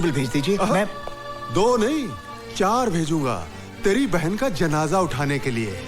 भेज दीजिए। मैं 2 नहीं 4 भेजूंगा तेरी बहन का जनाजा उठाने के लिए।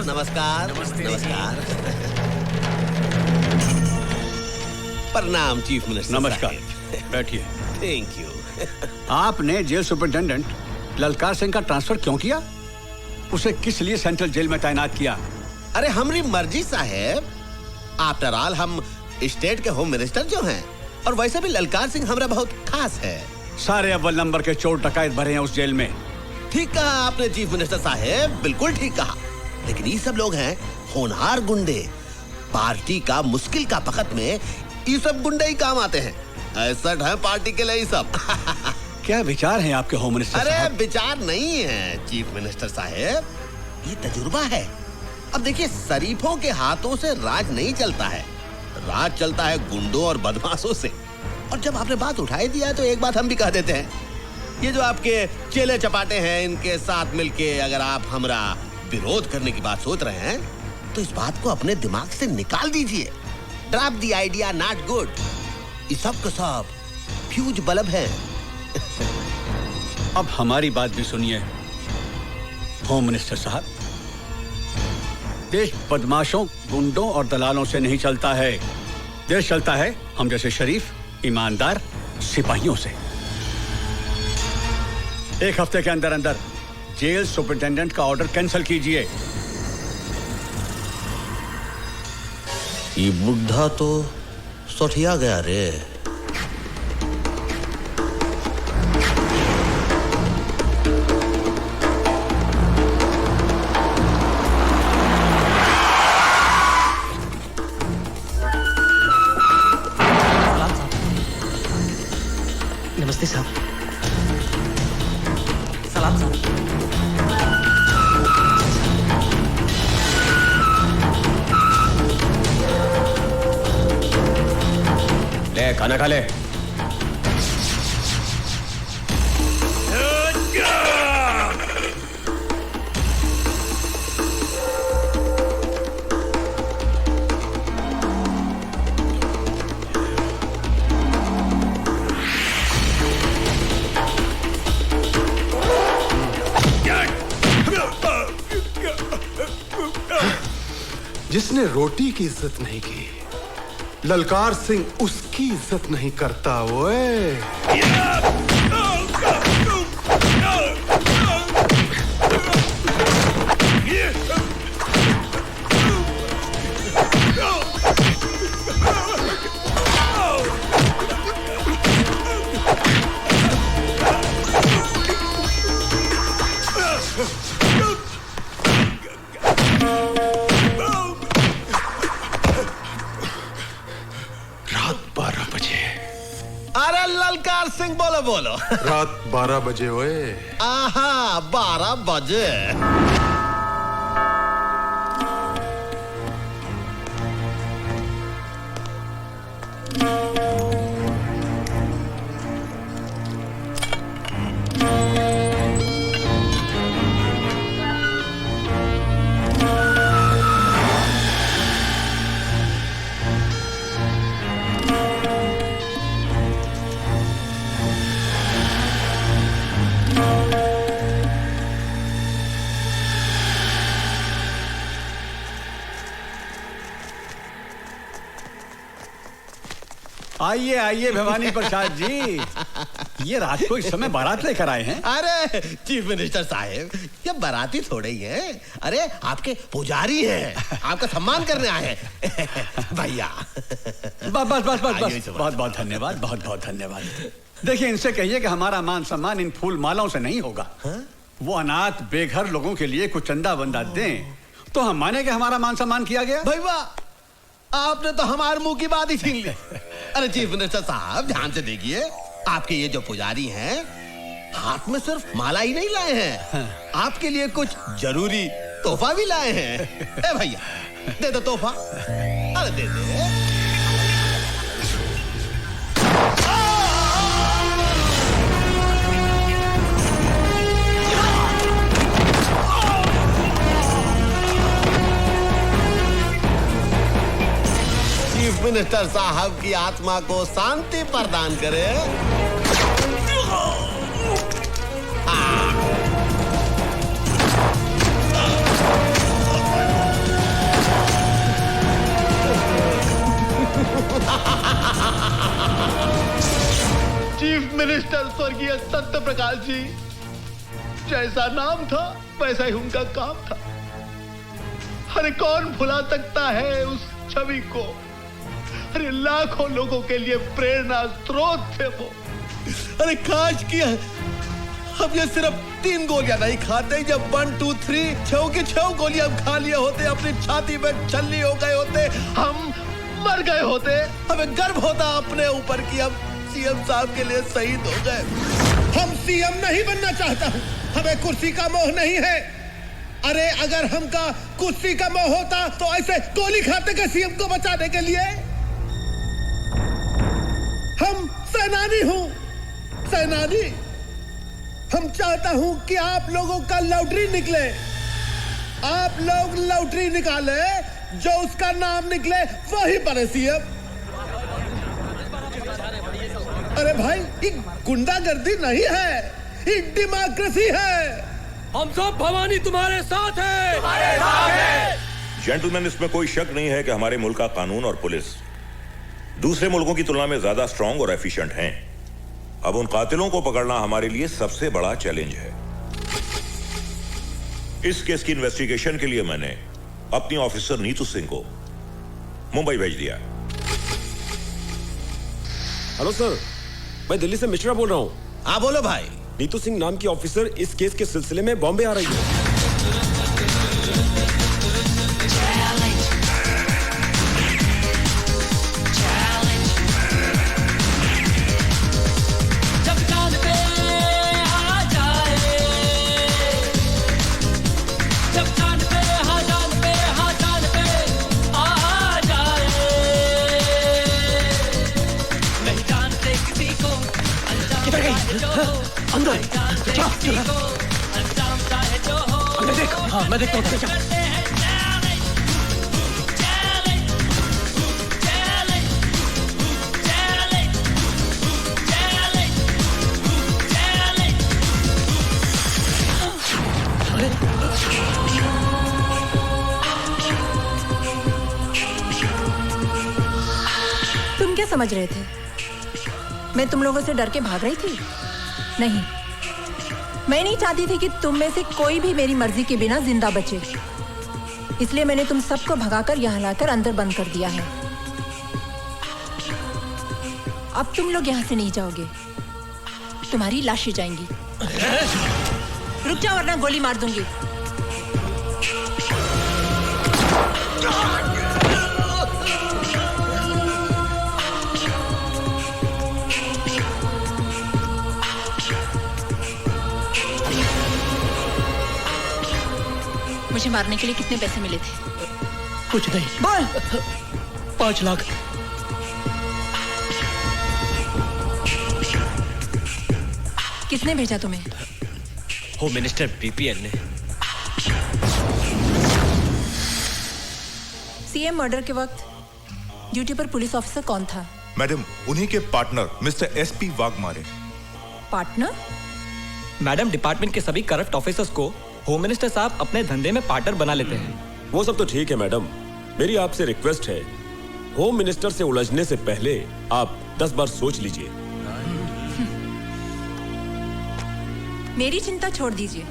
नमस्कार। नमस्कार। प्रणाम चीफ मिनिस्टर। नमस्कार, बैठिए। Thank you. आपने जेल सुपरिटेंडेंट ललकार सिंह का ट्रांसफर क्यों किया? उसे किस लिए सेंट्रल जेल में तैनात किया? अरे हमारी मर्जी साहेब। आफ्टर ऑल हम स्टेट के होम मिनिस्टर जो हैं, और वैसे भी ललकार सिंह हमारा बहुत खास है। सारे अव्वल नंबर के चोर डकैत भरे हैं उस जेल में। ठीक कहा आपने चीफ मिनिस्टर साहेब, बिल्कुल ठीक कहा। लेकिन ये सब लोग हैं होनहार गुंडे। पार्टी का मुश्किल का वक्त में ये सब गुंडे ही काम आते हैं। ऐसा है पार्टी के लिए ये सब। क्या विचार हैं आपके होम मिनिस्टर अरे साहब? विचार नहीं है चीफ मिनिस्टर साहेब, ये तजुर्बा है। अब देखिए, शरीफों के हाथों से राज नहीं चलता है, राज चलता है गुंडों और बदमाशों से। और जब आपने बात उठाई दिया है तो एक बात हम भी कह देते हैं, ये जो आपके चेले चपाटे हैं, इनके साथ मिलके अगर आप हमरा विरोध करने की बात सोच रहे हैं तो इस बात को अपने दिमाग से निकाल दीजिए। Drop the idea, not good. ये सब का सब फ्यूज बल्ब है। अब हमारी बात भी सुनिए होम मिनिस्टर साहब। देश बदमाशों, गुंडों और दलालों से नहीं चलता है। देश चलता है हम जैसे शरीफ, ईमानदार सिपाहियों से। 1 हफ्ते के अंदर अंदर जेल सुपरिटेंडेंट का ऑर्डर कैंसिल कीजिए। ये बुढ़ा तो सठिया गया रे। नमस्ते साहब। सलाम साहब। ले खाना खा ले। जिसने रोटी की इज्जत नहीं की, ललकार सिंह उसकी इज्जत नहीं करता। ओए बोलो बोलो। रात 12 बजे ओए। आहा 12 बजे। आइए आइए भवानी प्रसाद जी, ये रात को इस समय बारात लेकर आए हैं। अरे चीफ मिनिस्टर साहब, ये बाराती थोड़े ही हैं। अरे आपके पुजारी हैं, आपका सम्मान करने आए हैं। भैया बस बस बस बस बस, बहुत बहुत धन्यवाद, बहुत बहुत धन्यवाद। देखिए इनसे कहिए कि हमारा मान सम्मान इन फूल मालाओं से नहीं होगा। वो अनाथ बेघर लोगों के लिए कुछ चंदा वंदा दें तो हम माने कि हमारा मान सम्मान किया गया। भैया आपने तो हमारे मुंह की बात ही छीन ली। अरे चीफ मिनिस्टर साहब ध्यान से देखिए, आपके ये जो पुजारी हैं हाथ में सिर्फ माला ही नहीं लाए हैं, आपके लिए कुछ जरूरी तोहफा भी लाए हैं। ए भैया दे दो तोहफा। अरे दे दे। चीफ मिनिस्टर साहब की आत्मा को शांति प्रदान करे। चीफ मिनिस्टर स्वर्गीय सत्य प्रकाश जी, जैसा नाम था वैसा ही उनका काम था। अरे कौन भुला सकता है उस छवि को। अरे लाखों लोगों के लिए प्रेरणा स्रोत थे वो। अरे काश किया हम ये सिर्फ 3 गोलियां नहीं खाते, जब 1 2 3 6 की 6 गोलियां खा लिए होते, अपनी छाती में छल्ली हो गए होते, हम मर गए होते। हमें गर्व होता अपने ऊपर कि हम सीएम साहब के लिए शहीद हो गए। हम सीएम नहीं बनना चाहता हूं, हमें कुर्सी का मोह नहीं है। अरे अगर हमका कुर्सी का मोह होता तो ऐसे गोली खाते के सीएम को बचाने के लिए। हम सेनानी हूं, सेनानी। हम चाहता हूं कि आप लोगों का लॉटरी निकले, आप लोग लॉटरी निकाले, जो उसका नाम निकले वही बने सीएम। अरे भाई ये गुंडागर्दी नहीं है, ये डेमोक्रेसी है। हम सब भवानी तुम्हारे साथ हैं। तुम्हारे साथ हैं। जेंटलमैन, इसमें कोई शक नहीं है कि हमारे मुल्क का कानून और पुलिस दूसरे मुल्कों की तुलना में ज्यादा स्ट्रांग और एफिशिएंट हैं। अब उन कातिलों को पकड़ना हमारे लिए सबसे बड़ा चैलेंज है। इस केस की इन्वेस्टिगेशन के लिए मैंने अपनी ऑफिसर नीतू सिंह को मुंबई भेज दिया। हेलो सर, मैं दिल्ली से मिश्रा बोल रहा हूँ। हाँ बोलो भाई। नीतू सिंह नाम की ऑफिसर इस केस के सिलसिले में बॉम्बे आ रही है। अंदर देख। हाँ मैं देखता हूँ। तुम क्या समझ रहे थे? मैं तुम लोगों से डर के भाग रही थी? नहीं, मैं नहीं चाहती थी कि तुम में से कोई भी मेरी मर्जी के बिना जिंदा बचे। इसलिए मैंने तुम सबको भगाकर यहाँ लाकर अंदर बंद कर दिया है। अब तुम लोग यहाँ से नहीं जाओगे, तुम्हारी लाशें जाएंगी। रुक जाओ वरना गोली मार दूंगी। मुझे मारने के लिए कितने पैसे मिले थे? कुछ नहीं। बोल। 5 लाख। किसने भेजा तुम्हें? होम मिनिस्टर बीपीएल ने। सीएम मर्डर के वक्त ड्यूटी पर पुलिस ऑफिसर कौन था? मैडम, उन्हीं के partner mister SP Waghmare. Partner? Madam, department के सभी करप्ट ऑफिसर्स को होम मिनिस्टर साहब अपने धंधे में पार्टनर बना लेते हैं। वो सब तो ठीक है मैडम, मेरी आपसे रिक्वेस्ट है, होम मिनिस्टर से उलझने से पहले आप 10 बार सोच लीजिए। मेरी चिंता छोड़ दीजिए।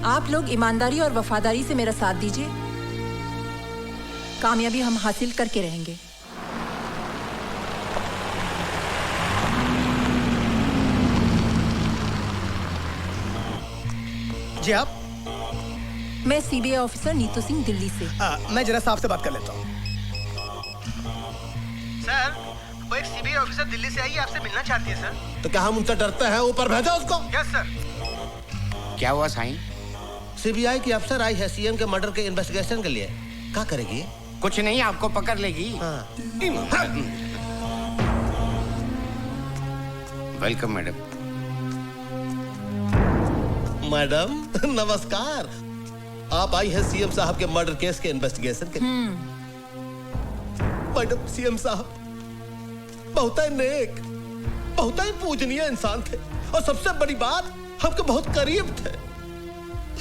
आप लोग ईमानदारी और वफादारी से मेरा साथ दीजिए। कामयाबी हम हासिल करके रहेंगे। जी आप? मैं सीबीआई ऑफिसर नीतू सिंह, दिल्ली से। मैं जरा साहब से बात कर लेता हूँ। सर, वो एक सीबीआई ऑफिसर दिल्ली से आई है, आपसे मिलना चाहती है सर। तो क्या हम उनसे डरते हैं? ऊपर भेजा उसको। Yes sir. क्या हुआ साईं? सीबीआई की अफसर आई है सीएम के मर्डर के इन्वेस्टिगेशन के लिए। क्या करेगी? कुछ नहीं, आपको पकड़ लेगी। Welcome madam. मैडम नमस्कार। आप आई हैं सीएम साहब के मर्डर केस के इन्वेस्टिगेशन के लिए। मैडम, सीएम साहब बहुत ही नेक, बहुत ही पूजनीय इंसान थे और सबसे बड़ी बात, हमके बहुत करीब थे।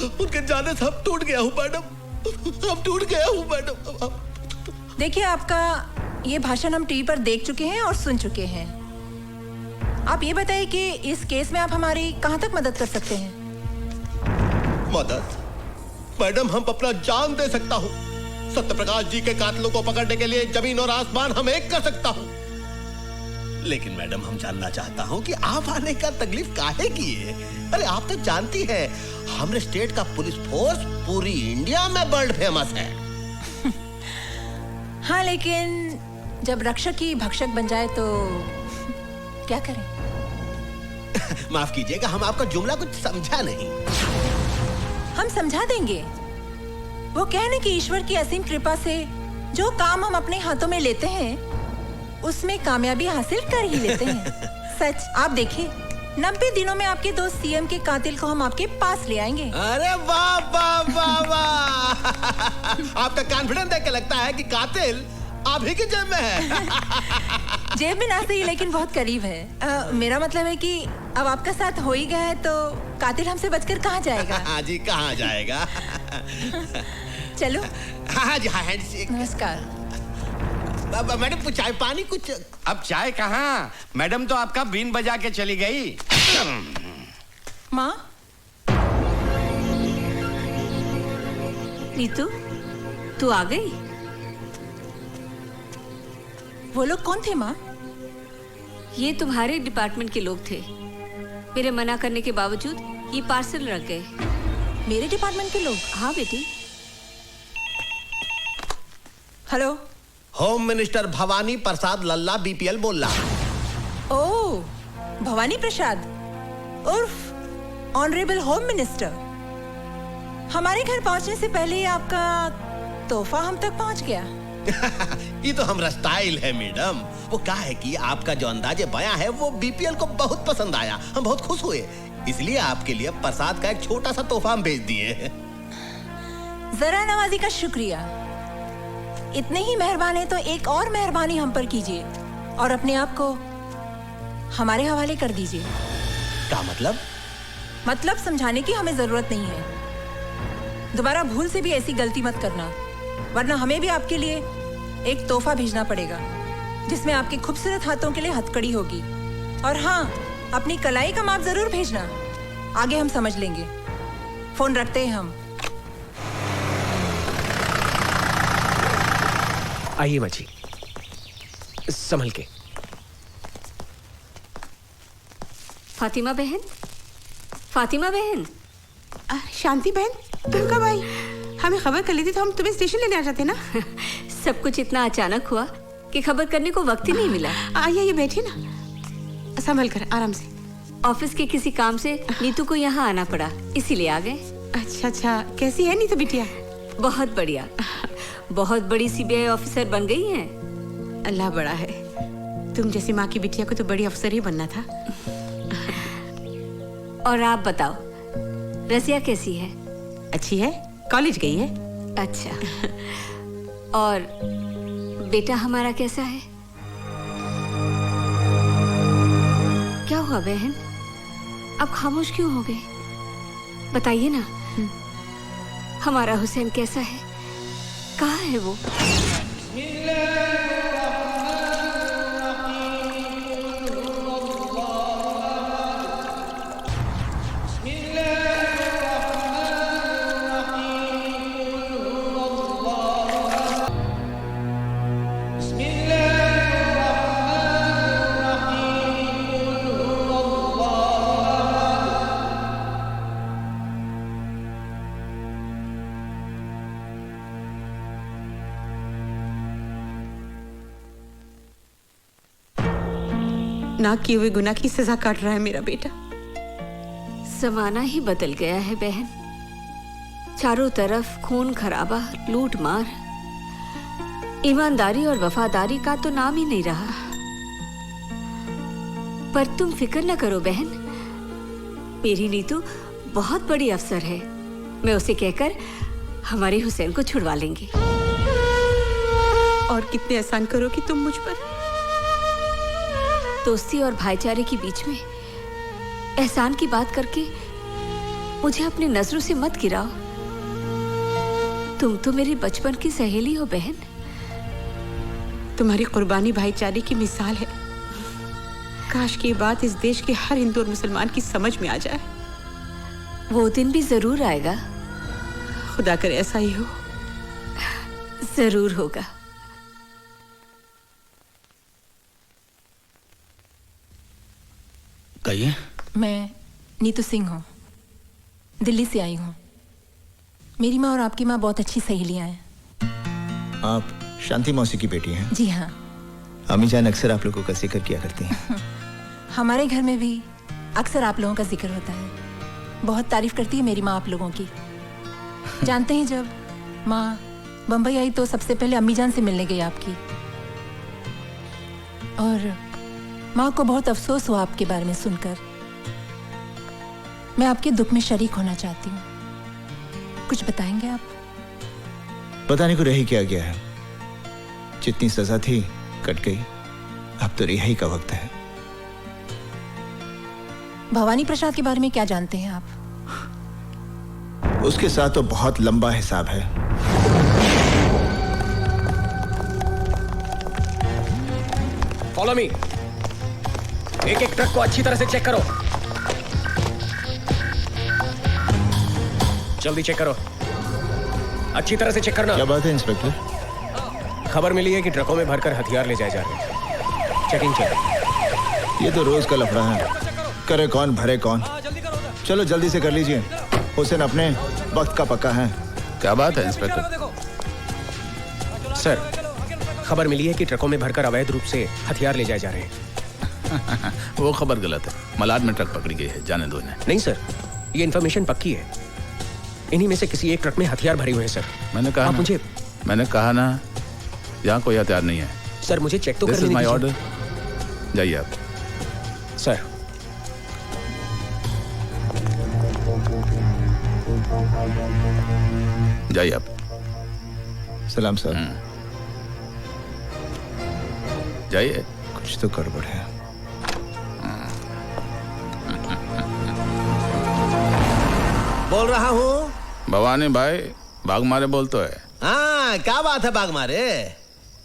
उनके जाने से हम टूट गया हूँ मैडम, हम टूट गया हूँ मैडम। देखिए, आपका ये भाषण हम टीवी पर देख चुके हैं और सुन चुके हैं। आप ये बताइए कि इस केस में आप हमारी कहाँ तक मदद कर सकते हैं? मदद? मैडम, हम अपना जान दे सकता हूँ। सत्यप्रकाश जी के कातिलों को पकड़ने के लिए जमीन और आसमान हम एक कर सकता हूँ। लेकिन मैडम, हम जानना चाहता हूँ कि आप आने का तकलीफ काहे की है? अरे आप तो जानती है, हमारे स्टेट का पुलिस फोर्स पूरी इंडिया में वर्ल्ड फेमस है। हाँ, लेकिन जब रक्षक ही भक्षक बन जाए तो क्या करें? माफ कीजिएगा, हम आपका जुमला कुछ समझा नहीं। हम समझा देंगे। वो कहने कि ईश्वर की असीम कृपा से जो काम हम अपने हाथों में लेते हैं, उसमें कामयाबी हासिल कर ही लेते हैं। सच, आप देखिए, 90 दिनों में आपके दोस्त सीएम के कातिल को हम आपके पास ले आएंगे। अरे वाह वाह वाह वाह! आपका कॉन्फिडेंस देख के लगता है कि कातिल आप ही की जेब में है। जेब में ना सही, लेकिन बहुत करीब है। मेरा मतलब है कि अब आपका साथ हो ही गया है तो कातिल हमसे बचकर कहाँ जाएगा? हाँ जी, कहाँ जाएगा? चलो। हाँ जी, हाँ हैंडशेक। नमस्कार। मैडम, कुछ चाय पानी कुछ? अब चाय कहाँ, मैडम तो आपका बीन बजा के चली गई। माँ? नीतू, तू आ गई? वो लोग कौन थे माँ? ये तुम्हारे डिपार्टमेंट के लोग थे। मेरे मना करने के बावजूद ये पार्सल रख गए। मेरे डिपार्टमेंट के लोग? हाँ बेटी। हेलो, होम मिनिस्टर भवानी प्रसाद लल्ला बीपीएल बोल रहा। ओह, भवानी प्रसाद उर्फ ऑनरेबल होम मिनिस्टर। हमारे घर पहुंचने से पहले ही आपका तोहफा हम तक पहुंच गया। ये तो हमारा स्टाइल है मैडम। वो क्या है कि आपका जो अंदाजे बयां है वो बीपीएल को बहुत पसंद आया, हम बहुत खुश हुए, इसलिए आपके लिए प्रसाद का एक छोटा सा तोहफा हम भेज दिए। जरा नवाजी का शुक्रिया। इतने ही मेहरबान है तो एक और मेहरबानी हम पर कीजिए और अपने आप को हमारे हवाले कर दीजिए। क्या मतलब? मतलब समझाने की हमें जरूरत नहीं है। दोबारा भूल से भी ऐसी गलती मत करना, वरना हमें भी आपके लिए एक तोहफा भेजना पड़ेगा जिसमें आपके खूबसूरत हाथों के लिए हथकड़ी होगी। और हाँ, अपनी कलाई का माप जरूर भेजना, आगे हम समझ लेंगे। फोन रखते हैं हम। आइए माँ जी, संभल के। फातिमा बहन, फातिमा बहन। शांति बहन, तुम कब आई? हमें खबर कर ली थी तो हम तुम्हें स्टेशन लेने आ जाते ना। सब कुछ इतना अचानक हुआ कि खबर करने को वक्त ही नहीं मिला। आइए, ये बैठिए ना, संभल कर, आराम से। ऑफिस के किसी काम से नीतू को यहाँ आना पड़ा, इसीलिए आ गए। अच्छा अच्छा, कैसी है नीतू बिटिया? बहुत बढ़िया, बहुत बड़ी सीबीआई ऑफिसर बन गई हैं। अल्लाह बड़ा है, तुम जैसी माँ की बिटिया को तो बड़ी अफसर ही बनना था। और आप बताओ, रसिया कैसी है? अच्छी है, कॉलेज गई है। अच्छा, और बेटा हमारा कैसा है? क्या हुआ बहन, आप खामोश क्यों हो गए? बताइए ना, हमारा हुसैन कैसा है? कहाँ है वो? ना किए हुए गुनाह की सजा काट रहा है मेरा बेटा। जमाना ही बदल गया है बहन, चारों तरफ खून खराबा, लूट मार, ईमानदारी और वफादारी का तो नाम ही नहीं रहा। पर तुम फिक्र न करो बहन, मेरी नीतू बहुत बड़ी अफसर है। मैं उसे कहकर हमारे हुसैन को छुड़वा लेंगे। और कितने एहसान करो कि तुम मुझ पर। दोस्ती और भाईचारे के बीच में एहसान की बात करके मुझे अपनी नजरों से मत गिराओ। तुम तो मेरी बचपन की सहेली हो बहन। तुम्हारी कुर्बानी भाईचारे की मिसाल है। काश की बात इस देश के हर हिंदू और मुसलमान की समझ में आ जाए। वो दिन भी जरूर आएगा। खुदा करे ऐसा ही हो। जरूर होगा। कहिए। मैं नीतू सिंह हूँ, दिल्ली से आई हूँ। मेरी माँ और आपकी माँ बहुत अच्छी सहेलियाँ हैं। आप शांति मौसी की बेटी हैं? जी हाँ। अम्मी जान अक्सर आप लोगों का जिक्र किया करती हैं। हमारे घर में भी अक्सर आप लोगों का जिक्र होता है। बहुत तारीफ करती है मेरी माँ आप लोगों की। जानते हैं, जब माँ बम्बई आई तो सबसे पहले अम्मी जान से मिलने गई आपकी, और माँ को बहुत अफसोस हुआ आपके बारे में सुनकर। मैं आपके दुख में शरीक होना चाहती हूँ। कुछ बताएंगे आप? बताने को रही क्या गया है। जितनी सजा थी कट गई, अब तो रिहाई का वक्त है। भवानी प्रसाद के बारे में क्या जानते हैं आप? उसके साथ तो बहुत लंबा हिसाब है। Follow me. एक एक ट्रक को अच्छी तरह से चेक करो। जल्दी चेक करो, अच्छी तरह से चेक करना। क्या बात है इंस्पेक्टर? खबर मिली है कि ट्रकों में भरकर हथियार ले जाए जा रहे हैं। चेकिंग चल। ये तो रोज का लफड़ा है। करे कौन भरे कौन। चलो जल्दी से कर लीजिए। हुसैन अपने वक्त का पक्का है। क्या बात है इंस्पेक्टर? सर, खबर मिली है कि ट्रकों में भरकर अवैध रूप से हथियार ले जाए जा रहे हैं। वो खबर गलत है। मलाड में ट्रक पकड़ी गई है, जाने दो इन्हें। नहीं सर, ये इन्फॉर्मेशन पक्की है। इन्हीं में से किसी एक ट्रक में हथियार भरे हुए हैं सर। मैंने कहा ना, यहाँ कोई हथियार नहीं है। सर मुझे चेक तो कर लेने दीजिए। This is my order. जाइए आप। सर, जाइए आप। सलाम सर। जाइए। कुछ तो गड़बड़ है। बोल रहा हूँ। भवानी भाई, बाग मारे बोल तो है। हाँ, क्या बात है बाग मारे?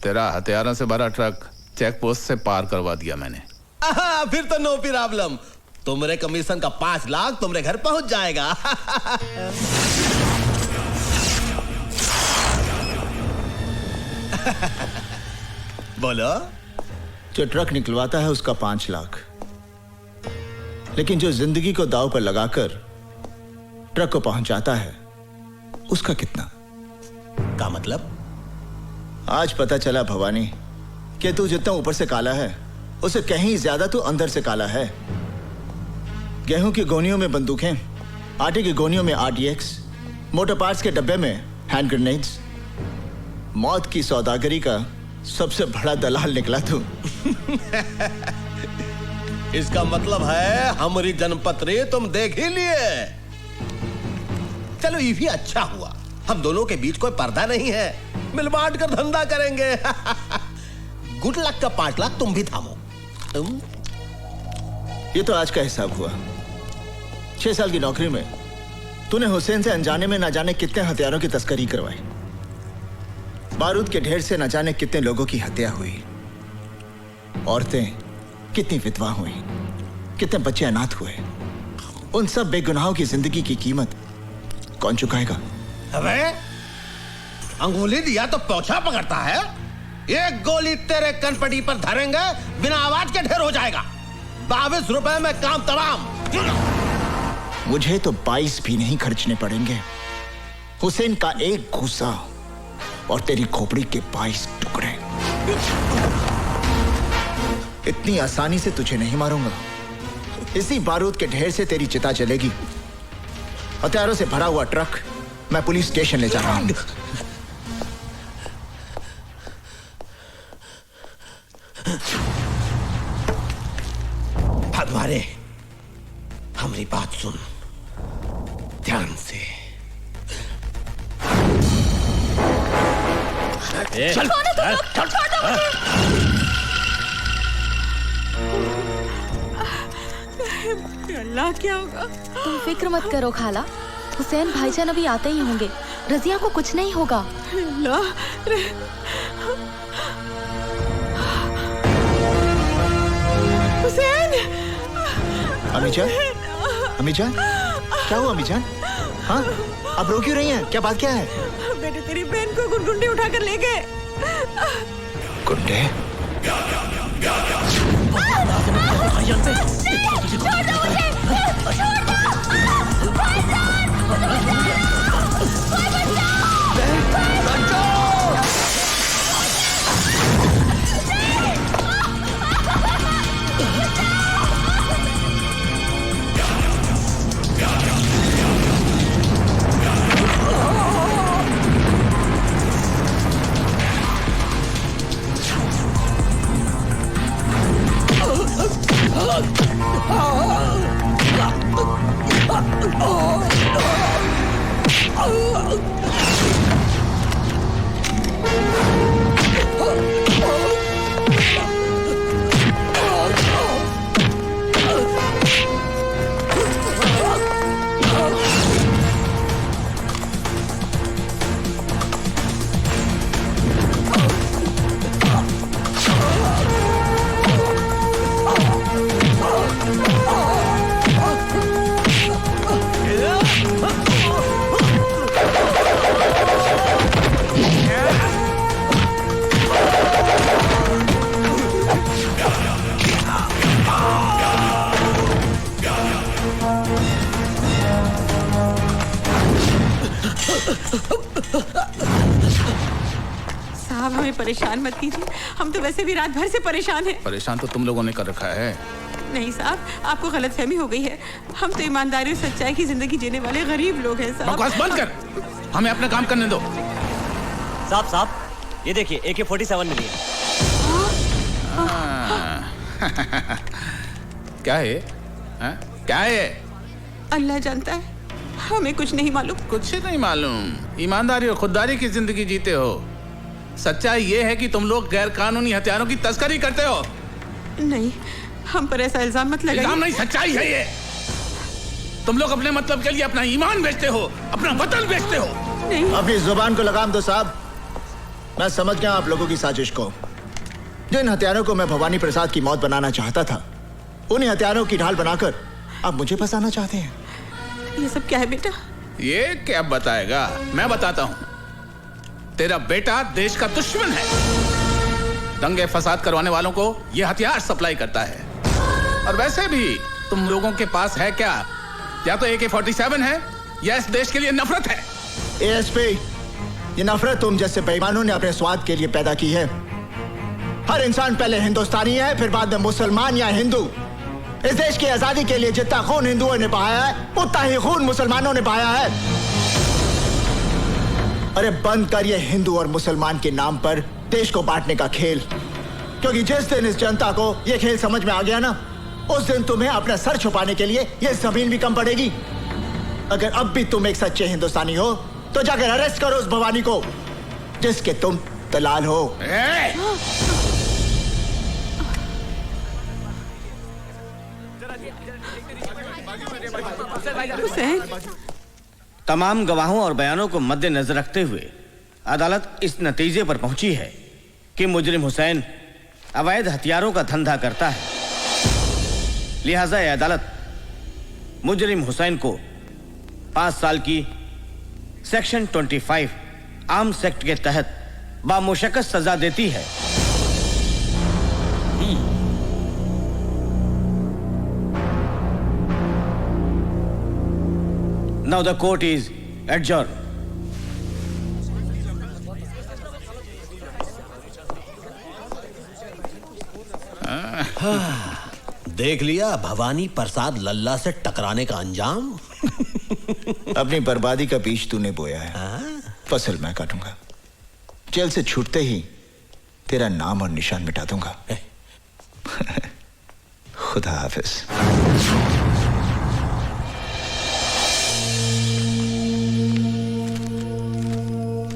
तेरा हथियारों से भरा ट्रक चेक पोस्ट से पार करवा दिया मैंने। फिर तो नो प्रॉब्लम। तुम्हारे कमीशन का 5 लाख तुम्हारे घर पहुंच जाएगा। बोलो। जो ट्रक निकलवाता है उसका 5 लाख, लेकिन जो जिंदगी को दांव पर लगाकर ट्रक को पहुंचाता है उसका कितना? का मतलब? आज पता चला भवानी कि तू जितना ऊपर से काला है उससे कहीं ज्यादा तू अंदर से काला है। गेहूं की गोनियों में बंदूकें आटे की गोनियों में RDX, मोटर पार्ट्स के डब्बे में हैंड ग्रेनेड्स। मौत की सौदागरी का सबसे बड़ा दलाल निकला तू। इसका मतलब है हमारी जनपत्री तुम देख ही लिए। चलो ये भी अच्छा हुआ, हम दोनों के बीच कोई पर्दा नहीं है, मिल बांट कर धंधा करेंगे। गुड लक का 5 लाख तुम भी थामो। तुम ये तो आज का हिसाब हुआ। 6 साल की नौकरी में तूने हुसैन से अनजाने में ना जाने कितने हथियारों की तस्करी करवाई, बारूद के ढेर से ना जाने कितने लोगों की हत्या हुई, औरतें कितनी विधवा हुई, कितने बच्चे अनाथ हुए। उन सब बेगुनाहों की जिंदगी की कीमत कौन चुकाएगा? अबे अंगुली दिया तो पोछा पकड़ता है। एक गोली तेरे कनपटी पर धरेंगे, बिना आवाज के ढेर हो जाएगा। 22 रुपए में काम तमाम। मुझे तो 22 भी नहीं खर्चने पड़ेंगे। हुसैन का एक घूसा और तेरी खोपड़ी के 22 टुकड़े। इतनी आसानी से तुझे नहीं मारूंगा। इसी बारूद के ढेर से तेरी चिता चलेगी। हथियारों से भरा हुआ ट्रक मैं पुलिस स्टेशन ले जा रहा हूं। भगवाने, हमारी बात सुन ध्यान से। चल, अल्लाह क्या होगा? तुम फिक्र मत करो खाला, हुसैन भाईजान अभी आते ही होंगे। रजिया को कुछ नहीं होगा। हुसैन! अमीजान, अमीजान, क्या हुआ अमीजान? हाँ, अब रो क्यों रही हैं? क्या बात क्या है? बेटे तेरी बहन को गुंडे उठाकर ले गए। गुंडे? साहब हमें परेशान मत कीजिए, हम तो वैसे भी रात भर से परेशान हैं। परेशान तो तुम लोगों ने कर रखा है। नहीं साहब, आपको गलतफहमी हो गई है। हम तो ईमानदारी और सच्चाई की जिंदगी जीने वाले गरीब लोग हैं साहब। बकवास बंद कर, हमें अपना काम करने दो। साहब ये देखिए AK-47 मिली है। क्या है? क्या है? अल्लाह जानता है, हमें कुछ नहीं मालूम। कुछ नहीं मालूम? ईमानदारी और खुददारी की जिंदगी जीते हो। सच्चाई ये है कि तुम लोग गैर कानूनी हथियारों की तस्करी करते हो। नहीं, हम पर ऐसा इल्जाम मत लगाइए। इल्जाम नहीं, सच्चाई है ये। तुम लोग अपने मतलब के लिए अपना ईमान बेचते हो, अपना वतन बेचते हो। नहीं। अपनी जुबान को लगाम दो साहब। मैं समझ गया आप लोगों की साजिश को। जिन हथियारों को मैं भवानी प्रसाद की मौत बनाना चाहता था, उन्हीं हथियारों की ढाल बनाकर आप मुझे फंसाना चाहते हैं। ये सब क्या है बेटा? ये क्या बताएगा, मैं बताता हूँ। तेरा बेटा देश का दुश्मन है। दंगे फसाद करवाने वालों को ये हथियार सप्लाई करता है। और वैसे भी तुम लोगों के पास है क्या? या तो AK-47 है या इस देश के लिए नफरत है। ASP, ये नफरत तुम जैसे बेईमानों ने अपने स्वाद के लिए पैदा की है। हर इंसान पहले हिंदुस्तानी है, फिर बाद में मुसलमान या हिंदू। इस देश की आजादी के लिए जितना खून हिंदुओं ने बहाया है उतना ही खून मुसलमानों ने बहाया है। अरे बंद कर ये हिंदू और मुसलमान के नाम पर देश को बांटने का खेल, क्योंकि जिस दिन इस जनता को ये खेल समझ में आ गया ना, उस दिन तुम्हें अपना सर छुपाने के लिए ये जमीन भी कम पड़ेगी। अगर अब भी तुम एक सच्चे हिंदुस्तानी हो तो जाकर अरेस्ट करो उस भवानी को जिसके तुम दलाल हो। तमाम गवाहों और बयानों को मद्देनजर रखते हुए अदालत इस नतीजे पर पहुंची है कि मुजरिम हुसैन अवैध हथियारों का धंधा करता है। लिहाजा यह अदालत मुजरिम हुसैन को 5 साल की सेक्शन 25 आर्म्स एक्ट के तहत बामुशक्कत सजा देती है। Now the court is adjourned. देख लिया भवानी प्रसाद लल्ला से टकराने का अंजाम। अपनी बर्बादी का बीज तूने बोया है, फसल मैं काटूंगा। जेल से छूटते ही तेरा नाम और निशान मिटा दूंगा। खुदा हाफिज।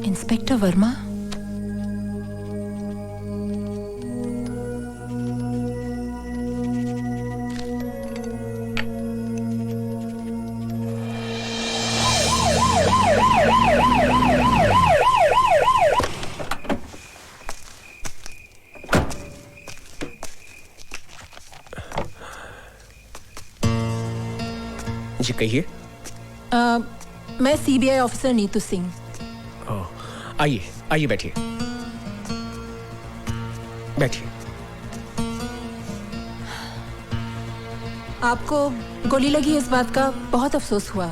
इंस्पेक्टर वर्मा, जी कहिए। मैं सीबीआई ऑफिसर नीतू सिंह। आइए आइए, बैठिए बैठिए। आपको गोली लगी इस बात का बहुत अफसोस हुआ।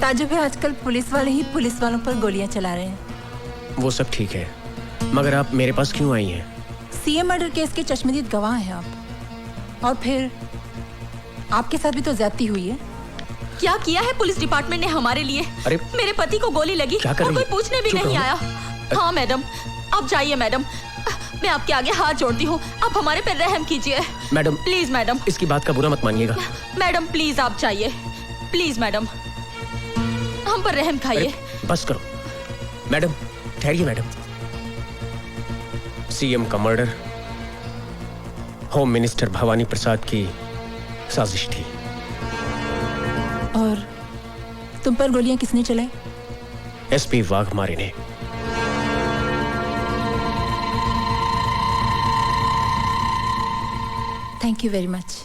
ताजुब है, आजकल पुलिस वाले ही पुलिस वालों पर गोलियां चला रहे हैं। वो सब ठीक है, मगर आप मेरे पास क्यों आई हैं? सीएम मर्डर केस के चश्मदीद गवाह हैं आप, और फिर आपके साथ भी तो ज्यादती हुई है। क्या किया है पुलिस डिपार्टमेंट ने हमारे लिए? अरे मेरे पति को गोली लगी और कोई पूछने भी नहीं आया। हाँ मैडम, आप जाइए मैडम, मैं आपके आगे हाथ जोड़ती हूँ, आप हमारे पे रहम कीजिए मैडम। प्लीज मैडम, इसकी बात का बुरा मत मानिएगा। मैडम प्लीज आप जाइए, प्लीज मैडम, हम पर रहम खाइए। बस करो मैडम, ठहरिए मैडम। सीएम का मर्डर होम मिनिस्टर भवानी प्रसाद की साजिश थी। और तुम पर गोलियां किसने चलाई? एसपी वाघमारे ने। Thank you very much.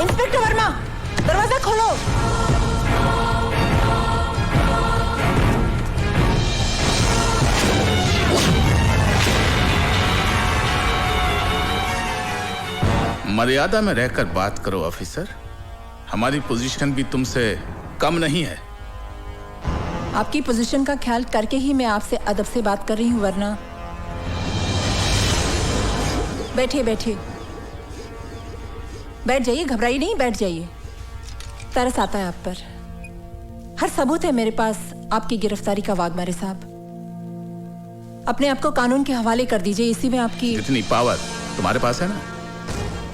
Inspector Verma, दरवाजा खोलो। मर्यादा में रहकर बात करो ऑफिसर, हमारी पोजीशन भी तुमसे कम नहीं है। आपकी पोजीशन का ख्याल करके ही मैं आपसे अदब से बात कर रही हूँ, वरना। बैठिए बैठिए, बैठ जाइए, घबराइए नहीं, बैठ जाइए। तरस आता है आप पर। हर सबूत है मेरे पास आपकी गिरफ्तारी का, वाघमारे साहब। अपने आप को कानून के हवाले कर दीजिए, इसी में आपकी जितनी पावर तुम्हारे पास है ना,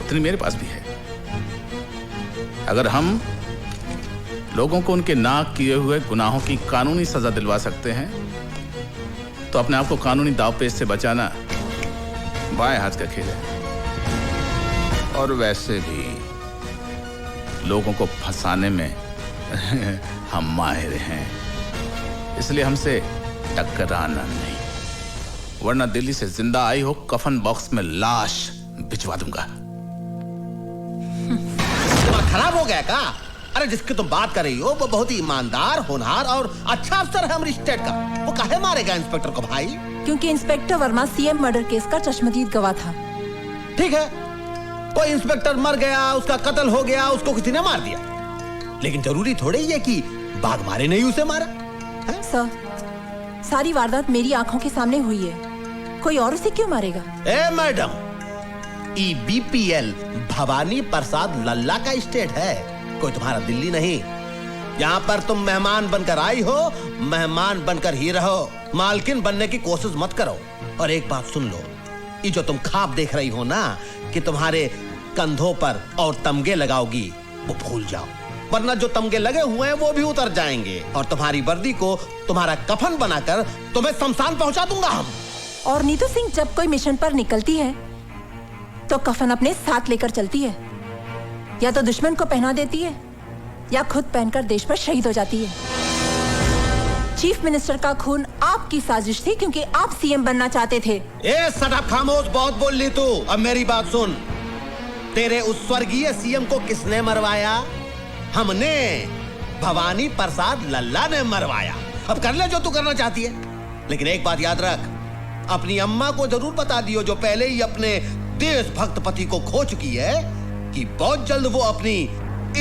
उतनी मेरे पास भी है। अगर हम लोगों को उनके ना किए हुए गुनाहों की कानूनी सजा दिलवा सकते हैं, तो अपने आप को कानूनी दावपेच से बचाना बाएं हाथ का खेल है। और वैसे भी लोगों को फंसाने में हम माहिर हैं, इसलिए हमसे टकराना नहीं, वरना दिल्ली से जिंदा आई हो कफन बॉक्स में लाश भिजवा दूंगा। दिमाग खराब हो गया का? अरे जिसकी तुम बात कर रही हो वो बहुत ही ईमानदार, होनहार और अच्छा अफसर है हमारी स्टेट का। वो काहे मारेगा इंस्पेक्टर को भाई? क्योंकि inspector Verma CM murder case का चश्मदीद गवाह था। ठीक है, कोई इंस्पेक्टर मर गया, उसका कत्ल हो गया, उसको किसी ने मार दिया, लेकिन जरूरी थोड़ी है कि बाघ मारे नहीं उसे मारा। सर, सारी वारदात मेरी आंखों के सामने हुई है, कोई और उसे क्यों मारेगा? ए मैडम, EBPL भवानी प्रसाद लल्ला का स्टेट है, कोई तुम्हारा दिल्ली नहीं। यहाँ पर तुम मेहमान बनकर आई हो, मेहमान बनकर ही रहो, मालकिन बनने की कोशिश मत करो। और एक बात सुन लो, ये जो तुम ख्वाब देख रही हो ना कि तुम्हारे कंधों पर और तमगे लगाओगी, वो भूल जाओ, वरना जो तमगे लगे हुए हैं वो भी उतर जाएंगे और तुम्हारी वर्दी को तुम्हारा कफन बनाकर तुम्हें शमशान पहुंचा दूंगा हम। और नीतू सिंह जब कोई मिशन पर निकलती है तो कफन अपने साथ लेकर चलती है, या तो दुश्मन को पहना देती है या खुद पहनकर देश पर शहीद हो जाती है। चीफ मिनिस्टर का खून आपकी साजिश थी क्योंकि आप सीएम बनना चाहते थे। ए सटअप, खामोश, बहुत बोल ली तू। अब मेरी बात सुन, तेरे उस स्वर्गीय सीएम को किसने मरवाया? हमने, भवानी प्रसाद लल्ला ने मरवाया। अब कर ले जो तू करना चाहती है, लेकिन एक बात याद रख, अपनी अम्मा को जरूर बता दियो, जो पहले ही अपने देशभक्त पति को खो चुकी है, कि बहुत जल्द वो अपनी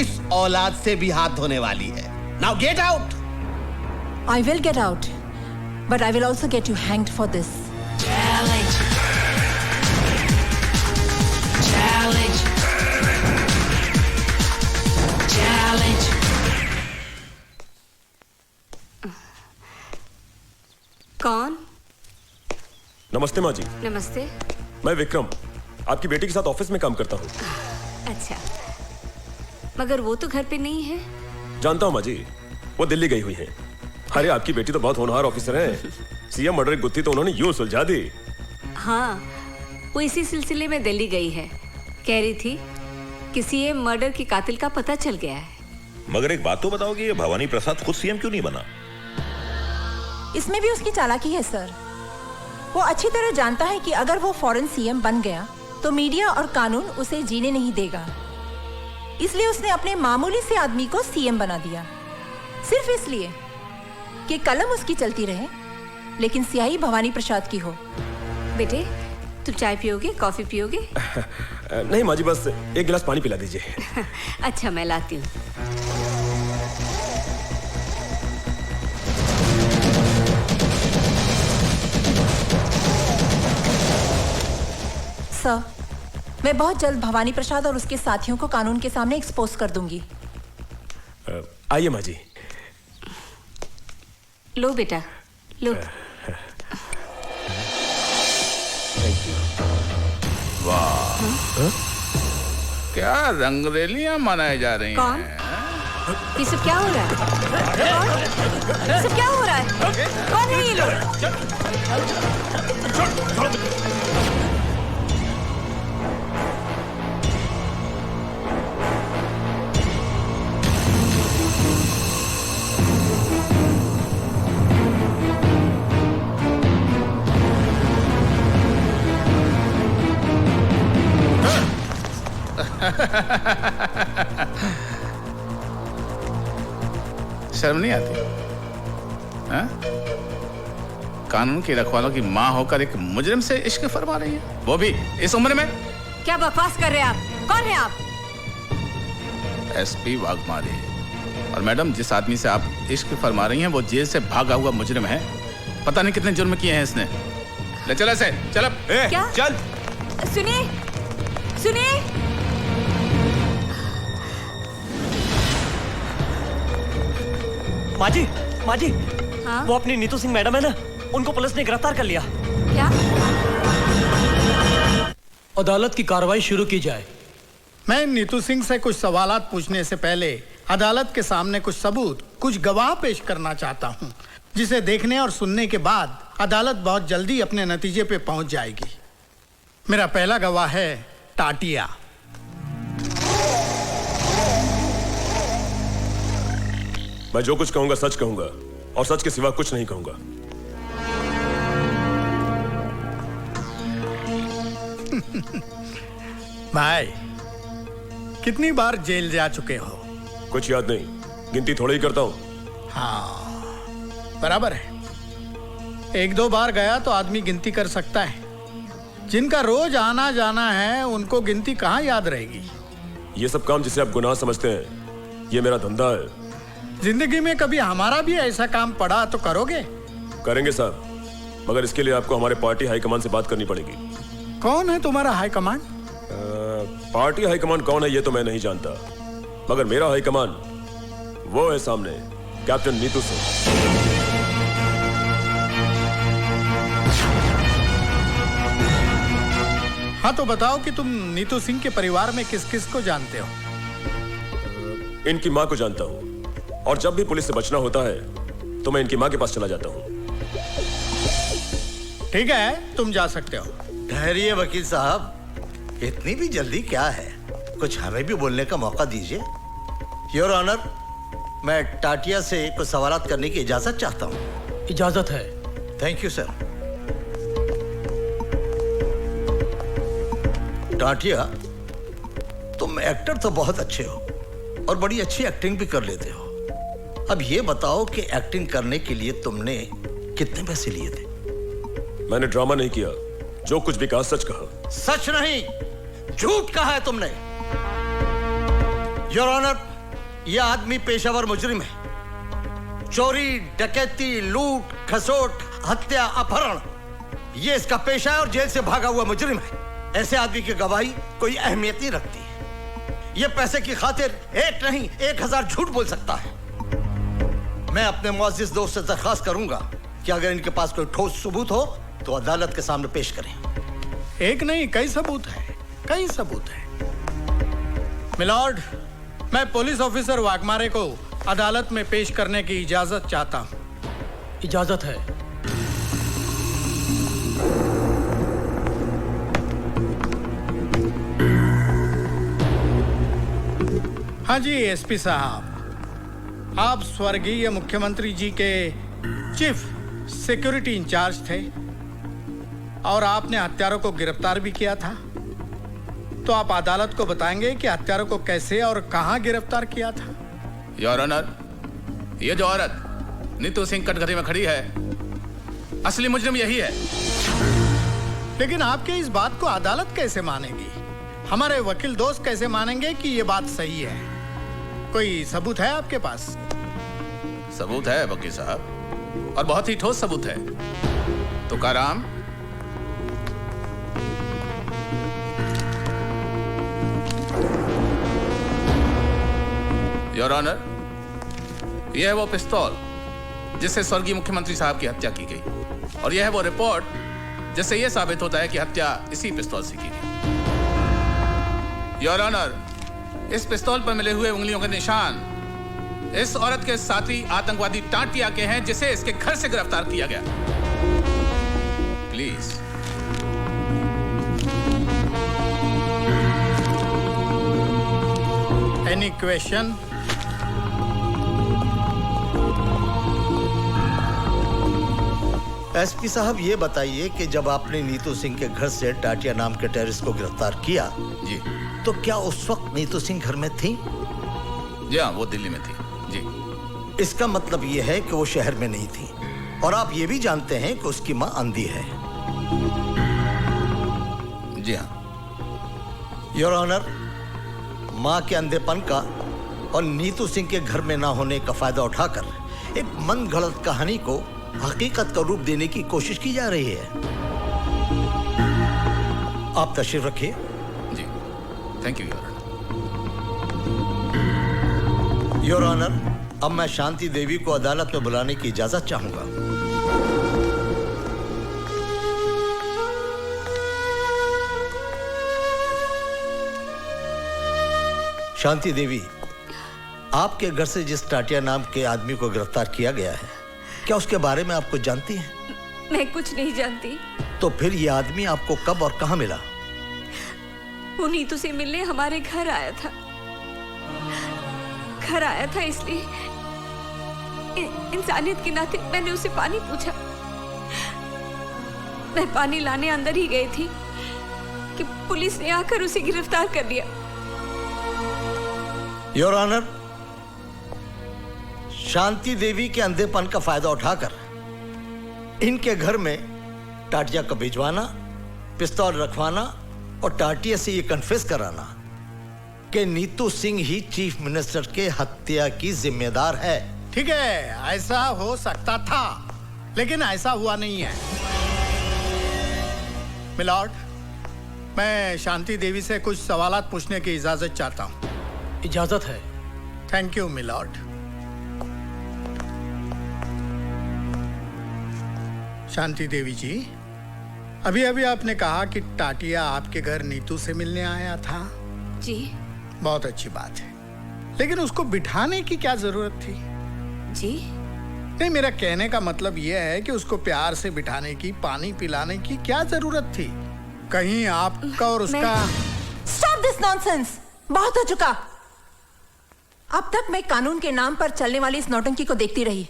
इस औलाद से भी हाथ धोने वाली है। Now get out. I will get out, but I will also get you hanged for this. Challenge. Challenge. Challenge. कौन? नमस्ते माँ जी। नमस्ते। मैं विक्रम, आपकी बेटी के साथ ऑफिस में काम करता हूँ। अच्छा, मगर वो तो घर पे नहीं है। जानता हूँ माँ जी, वो दिल्ली गई हुई है। अरे आपकी बेटी तो बहुत होनहार ऑफिसर है, सीएम मर्डर की गुत्थी तो उन्होंने यूं सुलझा दी। हाँ, वो इसी सिलसिले में दिल्ली गई है। कह रही थी कि सीएम मर्डर के कातिल का पता चल गया है। मगर एक बात तो बताओगे, ये भवानी प्रसाद खुद सीएम क्यों नहीं बना? इसमें भी उसकी चालाकी है सर। वो अच्छी तरह जानता है कि अगर वो फौरन सीएम बन गया तो मीडिया और कानून उसे जीने नहीं देगा, इसलिए उसने अपने मामूली से आदमी को सीएम बना दिया, सिर्फ इसलिए कि कलम उसकी चलती रहे लेकिन स्याही भवानी प्रसाद की हो। बेटे, तू चाय पियोगे, कॉफी पियोगे? नहीं माँ जी, बस एक गिलास पानी पिला दीजिए। अच्छा, मैं लाती हूँ। सर, मैं बहुत जल्द भवानी प्रसाद और उसके साथियों को कानून के सामने एक्सपोज कर दूंगी। आइए माँ जी। लो बेटा, लो। वाह, क्या रंगरेलियां मनाई जा रही हैं? कौन? ये सब क्या हो रहा है? ये सब क्या हो रहा है? कौन है ये लोग? शर्म नहीं आती? हाँ? कानून की रखवालों की माँ होकर एक मुजरिम से इश्क फरमा रही है, वो भी इस उम्र में। क्या बकवास कर रहे हैं आप? कौन है आप? SP वाघमारे। और मैडम, जिस आदमी से आप इश्क फरमा रही हैं वो जेल से भागा हुआ मुजरिम है। पता नहीं कितने जुर्म किए हैं इसने। ले चल ऐसे, चल। क्या? चल। सुनिए, सुनिए। माँ जी, माँ जी, हाँ? वो अपनी नीतू सिंह मैडम है ना, उनको पुलिस ने गिरफ्तार कर लिया। क्या? अदालत की कार्रवाई शुरू की जाए। मैं नीतू सिंह से कुछ सवालात पूछने से पहले अदालत के सामने कुछ सबूत, कुछ गवाह पेश करना चाहता हूं, जिसे देखने और सुनने के बाद अदालत बहुत जल्दी अपने नतीजे पे पहुंच जाएगी। मेरा पहला गवाह है टाटिया। मैं जो कुछ कहूंगा सच कहूंगा और सच के सिवा कुछ नहीं कहूंगा। भाई, कितनी बार जेल जा चुके हो? कुछ याद नहीं, गिनती थोड़ा ही करता हूँ। हाँ, बराबर है। एक दो बार गया तो आदमी गिनती कर सकता है। जिनका रोज आना जाना है उनको गिनती कहाँ याद रहेगी। ये सब काम जिसे आप गुनाह समझते हैं, ये मेरा धंधा है। जिंदगी में कभी हमारा भी ऐसा काम पड़ा तो करोगे? करेंगे साहब, मगर इसके लिए आपको हमारे पार्टी हाईकमान से बात करनी पड़ेगी। कौन है तुम्हारा हाईकमान? पार्टी हाईकमान कौन है ये तो मैं नहीं जानता, मगर मेरा हाईकमान वो है सामने, कैप्टन नीतू सिंह। हाँ तो बताओ कि तुम नीतू सिंह के परिवार में किस किस को जानते हो? इनकी माँ को जानता हूँ, और जब भी पुलिस से बचना होता है तो मैं इनकी माँ के पास चला जाता हूँ। ठीक है, तुम जा सकते हो। ठहरिए वकील साहब, इतनी भी जल्दी क्या है? कुछ हमें भी बोलने का मौका दीजिए। योर ऑनर, मैं टाटिया से कुछ सवालात करने की इजाजत चाहता हूँ। इजाजत है। Thank you sir. टाटिया, तुम एक्टर तो बहुत अच्छे हो और बड़ी अच्छी एक्टिंग भी कर लेते हो। अब ये बताओ कि एक्टिंग करने के लिए तुमने कितने पैसे लिए थे? मैंने ड्रामा नहीं किया, जो कुछ भी कहा सच कहा। सच नहीं, झूठ कहा है तुमने। योर ऑनर, यह आदमी पेशावर मुजरिम है। चोरी, डकैती, लूट, खसोट, हत्या, अपहरण, यह इसका पेशा है और जेल से भागा हुआ मुजरिम है। ऐसे आदमी की गवाही कोई अहमियत नहीं रखती है। यह पैसे की खातिर एक नहीं 1000 झूठ बोल सकता है। मैं अपने मुअज़्ज़िज़ दोस्त से दरख्वास्त करूंगा कि अगर इनके पास कोई ठोस सबूत हो तो अदालत के सामने पेश करें। एक नहीं, कई सबूत है, कई सबूत है। मिलॉर्ड, मैं पुलिस ऑफिसर वाघमारे को अदालत में पेश करने की इजाजत चाहता हूं। इजाजत है। हाँ जी एसपी साहब, आप स्वर्गीय मुख्यमंत्री जी के चीफ सिक्योरिटी इंचार्ज थे और आपने हत्यारों को गिरफ्तार भी किया था। तो आप अदालत को बताएंगे कि हत्यारों को कैसे और कहां गिरफ्तार किया था? योर ऑनर, ये जो औरत नीतू सिंह कटघरे में खड़ी है, असली मुजरिम यही है। लेकिन आपके इस बात को अदालत कैसे मानेगी? हमारे वकील दोस्त कैसे मानेंगे कि ये बात सही है? कोई सबूत है आपके पास? सबूत है वकील साहब, और बहुत ही ठोस सबूत है। तुकाराम, योर ऑनर, यह है वो पिस्तौल जिससे स्वर्गीय मुख्यमंत्री साहब की हत्या की गई, और यह है वो रिपोर्ट जिससे यह साबित होता है कि हत्या इसी पिस्तौल से की गई। योर ऑनर, इस पिस्तौल पर मिले हुए उंगलियों के निशान इस औरत के साथी आतंकवादी टाटिया के हैं जिसे इसके घर से गिरफ्तार किया गया। प्लीज। Any question? एसपी साहब, ये बताइए कि जब आपने नीतू सिंह के घर से टाटिया नाम के टेररिस्ट को गिरफ्तार किया जी, तो क्या उस वक्त नीतू सिंह घर में थी? जी हाँ, वो दिल्ली में थी। जी। इसका मतलब ये है कि वो शहर में नहीं थी, और आप ये भी जानते हैं कि उसकी मां अंधी है। जी हाँ। योर ऑनर, मां के अंधेपन का और नीतू सिंह के घर में ना होने का फायदा उठाकर एक मन गढ़ंत कहानी को हकीकत का रूप देने की कोशिश की जा रही है। आप तशरीफ रखिए। जी, थैंक यू योर ऑनर। अब मैं शांति देवी को अदालत में बुलाने की इजाजत चाहूंगा। शांति देवी, आपके घर से जिस टाटिया नाम के आदमी को गिरफ्तार किया गया है, क्या उसके बारे में आप कुछ जानती हैं? मैं कुछ नहीं जानती। तो फिर यह आदमी आपको कब और कहां मिला? वो नीतू से मिलने हमारे घर आया था। घर आया था इसलिए इंसानियत के नाते मैंने उसे पानी पूछा। मैं पानी लाने अंदर ही गई थी कि पुलिस ने आकर उसे गिरफ्तार कर लिया। योर ऑनर, शांति देवी के अंधेपन का फायदा उठाकर इनके घर में टाटिया को भिजवाना, पिस्तौल रखवाना और टाटिया से ये कन्फेस कराना कि नीतू सिंह ही चीफ मिनिस्टर के हत्या की जिम्मेदार है। ठीक है, ऐसा हो सकता था, लेकिन ऐसा हुआ नहीं है। मिलॉर्ड, मैं शांति देवी से कुछ सवालात पूछने की इजाजत चाहता हूं। इजाजत है। Thank you milord. Shanti Devi ji, अभी अभी आपने कहा कि टाटिया आपके घर नीतू से मिलने आया था। जी। बहुत अच्छी बात है, लेकिन उसको बिठाने की क्या जरूरत थी? जी नहीं, मेरा कहने का मतलब यह है कि उसको प्यार से बिठाने की, पानी पिलाने की क्या जरूरत थी? कहीं आपका और उसका। Stop this nonsense! बहुत हो चुका। अब तक मैं कानून के नाम पर चलने वाली इस नौटंकी को देखती रही,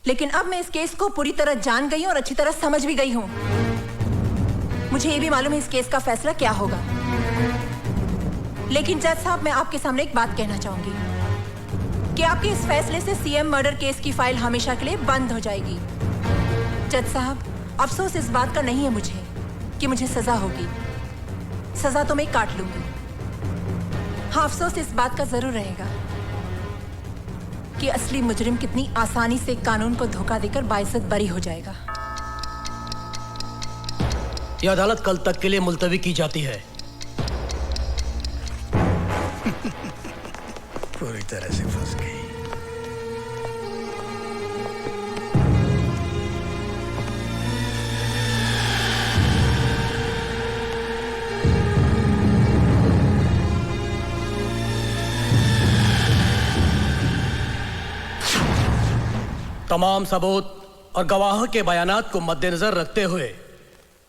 लेकिन अब मैं इस केस को पूरी तरह जान गई हूं और अच्छी तरह समझ भी गई हूं। मुझे ये भी मालूम है इस केस का फैसला क्या होगा। लेकिन जज साहब, मैं आपके सामने एक बात कहना चाहूंगी कि आपके इस फैसले से सीएम मर्डर केस की फाइल हमेशा के लिए बंद हो जाएगी। जज साहब, अफसोस इस बात का नहीं है मुझे कि मुझे सजा होगी। सजा तो मैं काट लूंगी। हाँ, अफसोस इस बात का जरूर रहेगा कि असली मुजरिम कितनी आसानी से कानून को धोखा देकर बाइज्जत बरी हो जाएगा। यह अदालत कल तक के लिए मुलतवी की जाती है। पूरी तरह से फंस गई। तमाम सबूत और गवाहों के बयानात को मद्देनजर रखते हुए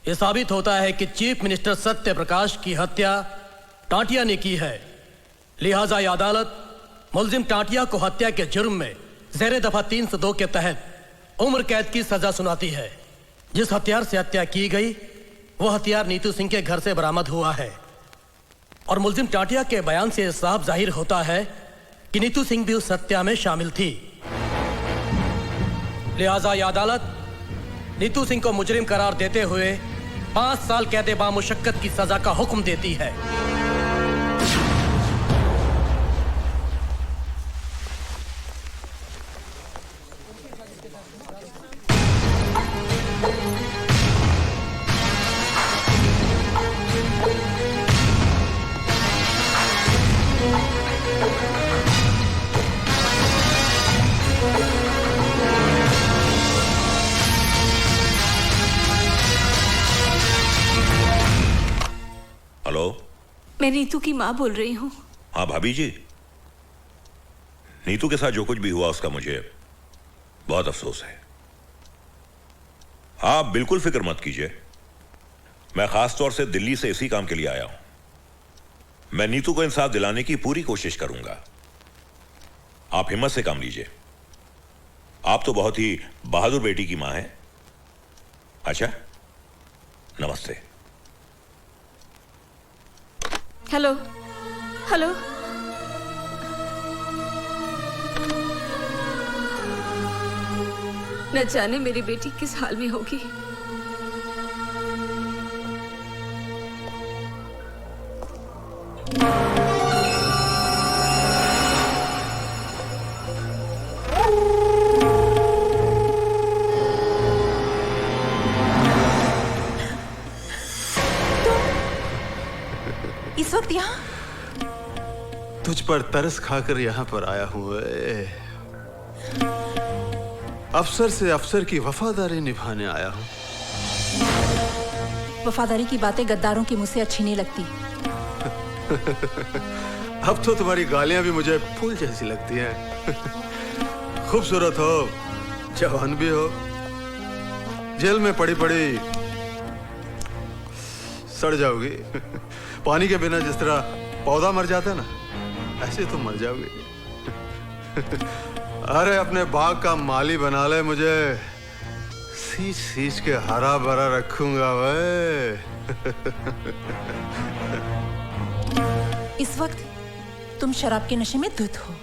यह साबित होता है कि चीफ मिनिस्टर सत्य प्रकाश की हत्या टाटिया ने की है। लिहाजा यह अदालत मुलजिम टाटिया को हत्या के जुर्म में ज़ेरे दफा 302 के तहत उम्र कैद की सजा सुनाती है। जिस हथियार से हत्या की गई वह हथियार नीतू सिंह के घर से बरामद हुआ है और मुलजिम टाटिया के बयान से साफ जाहिर होता है कि नीतू सिंह भी उस हत्या में शामिल थी। लिहाजा यह अदालत नीतू सिंह को मुजरिम करार देते हुए 5 साल कैद बामुशक्कत की सजा का हुक्म देती है। मैं नीतू की माँ बोल रही हूँ। हाँ भाभी जी, नीतू के साथ जो कुछ भी हुआ उसका मुझे बहुत अफसोस है। आप बिल्कुल फिक्र मत कीजिए, मैं खास तौर से दिल्ली से इसी काम के लिए आया हूं। मैं नीतू को इंसाफ दिलाने की पूरी कोशिश करूंगा। आप हिम्मत से काम लीजिए। आप तो बहुत ही बहादुर बेटी की मां हैं। अच्छा, नमस्ते। हेलो हेलो, न जाने मेरी बेटी किस हाल में होगी। इस वक्त यहाँ? तुझ पर तरस खाकर यहाँ पर आया हूँ। अफसर से अफसर की वफादारी निभाने आया हूँ। वफादारी की बातें गद्दारों के मुंह से अच्छी नहीं लगती। अब तो तुम्हारी गालियां भी मुझे फूल जैसी लगती हैं। खूबसूरत हो, जवान भी हो, जेल में पड़ी पड़ी सड़ जाओगी। पानी के बिना जिस तरह पौधा मर जाता है ना, ऐसे तुम मर जाओगे। अरे अपने बाग का माली बना ले, मुझे सींच सींच के हरा भरा रखूंगा वे। इस वक्त तुम शराब के नशे में धुत हो,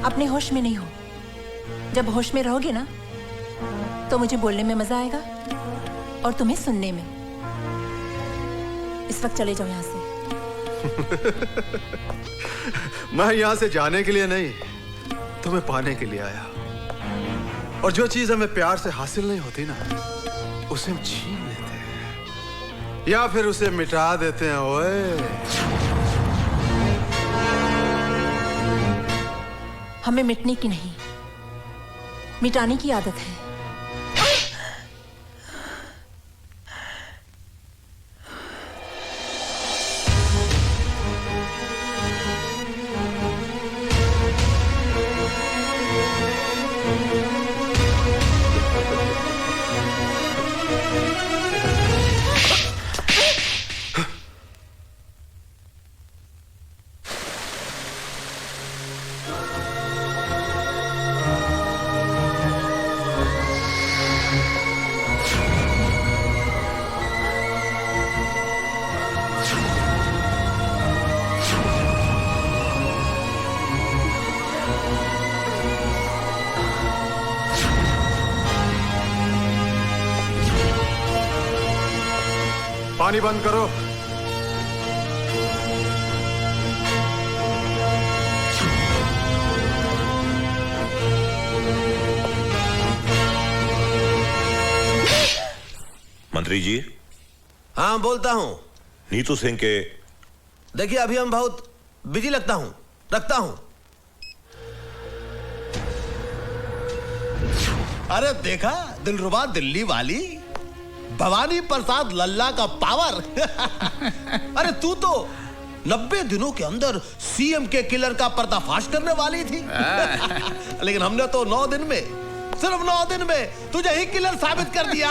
अपने होश में नहीं हो। जब होश में रहोगे ना तो मुझे बोलने में मजा आएगा और तुम्हें सुनने में। इस वक्त चले जाओ यहाँ से। मैं यहाँ से जाने के लिए नहीं, तुम्हें पाने के लिए आया। और जो चीज हमें प्यार से हासिल नहीं होती ना, उसे हम छीन लेते हैं या फिर उसे मिटा देते हैं। ओए, हमें मिटने की नहीं, मिटाने की आदत है। पानी बंद करो। मंत्री जी। हाँ बोलता हूँ। नीतू सिंह के देखिए अभी हम बहुत बिजी लगता हूँ, रखता हूँ। अरे देखा दिलरुबा दिल्ली वाली भवानी प्रसाद लल्ला का पावर। अरे तू तो 90 दिनों के अंदर सीएम के किलर का पर्दाफाश करने वाली थी। लेकिन हमने तो 9 दिन में, सिर्फ 9 दिन में तुझे ही किलर साबित कर दिया।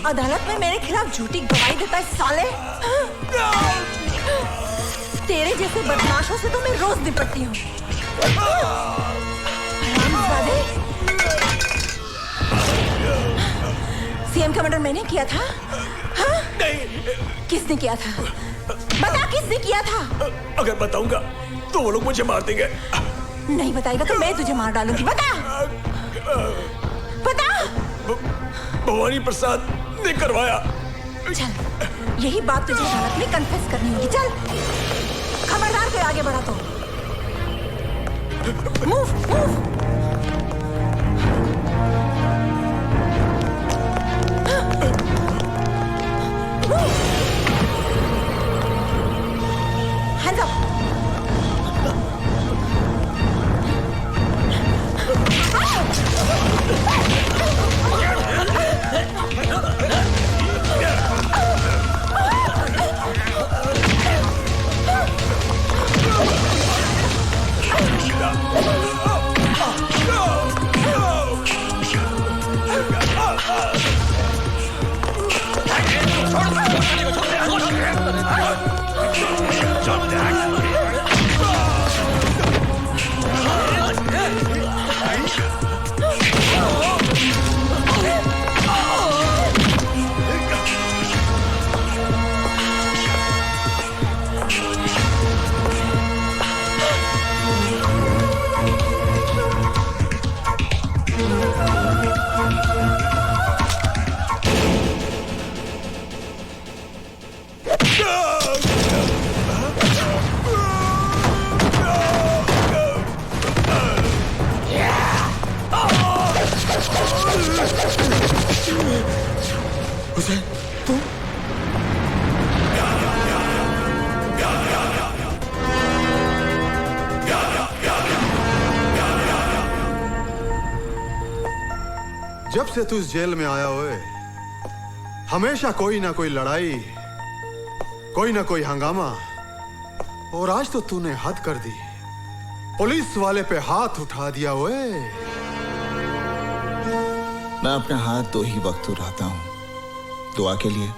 अदालत में मेरे खिलाफ झूठी गवाही देता है साले। तेरे जैसे बदमाशों से तो मैं रोज निपटती हूँ। सीएम का मर्डर मैंने किया था? हाँ? किसने किया था? बता किसने किया था? अगर बताऊंगा तो वो लोग मुझे मार देंगे। नहीं बताएगा तो मैं तुझे मार डालूंगी। बता बता। भवानी प्रसाद ने करवाया। चल यही बात तुझे अदालत में कन्फेस करनी होगी। चल खबरदार कोई आगे बढ़ा तो मूव मूव। Hands up. जब से तू इस जेल में आया हुए हमेशा कोई ना कोई लड़ाई, कोई ना कोई हंगामा, और आज तो तूने हद कर दी, पुलिस वाले पे हाथ उठा दिया हुए। मैं अपना हाथ दो ही वक्त उठाता हूं, दुआ के लिए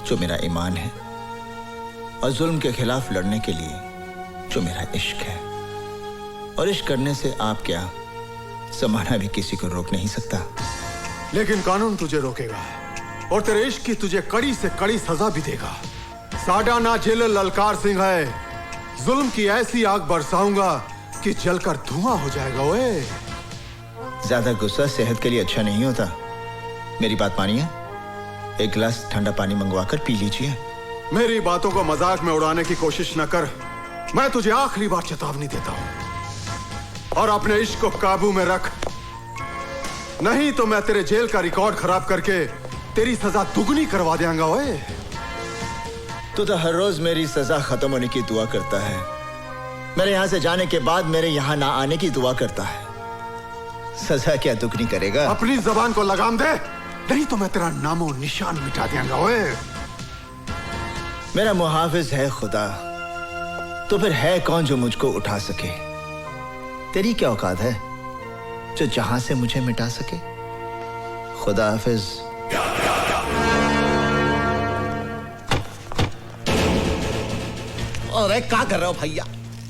जो मेरा ईमान है, और जुल्म के खिलाफ लड़ने के लिए जो मेरा इश्क है। और इश्क करने से आप क्या, जमाना भी किसी को रोक नहीं सकता। लेकिन कानून तुझे रोकेगा और तेरे इश्क की तुझे कड़ी से कड़ी सजा भी देगा। साडा ना जेलर ललकार सिंह है, जुल्म की ऐसी आग बरसाऊंगा कि जलकर धुआं हो जाएगा। ओए ज्यादा गुस्सा सेहत के लिए अच्छा नहीं होता। मेरी बात मानिए, एक गिलास ठंडा पानी मंगवाकर पी लीजिए। मेरी बातों को मजाक में उड़ाने की कोशिश न कर। मैं तुझे आखिरी बार चेतावनी देता हूं, और अपने इश्क को काबू में रख, नहीं तो मैं तेरे जेल का रिकॉर्ड खराब करके तेरी सजा दुगनी करवा देंगा। ओए तू तो हर रोज मेरी सजा खत्म होने की दुआ करता है, मेरे यहां से जाने के बाद मेरे यहां ना आने की दुआ करता है। सजा क्या दुगनी करेगा? अपनी जबान को लगाम दे, नहीं तो मैं तेरा नामो निशान मिटा देंगा। ओए मेरा मुहाफिज है खुदा, तो फिर है कौन जो मुझको उठा सके? तेरी क्या औकात है जो जहां से मुझे मिटा सके? खुदा हाफिज। अरे क्या कर रहे हो भैया?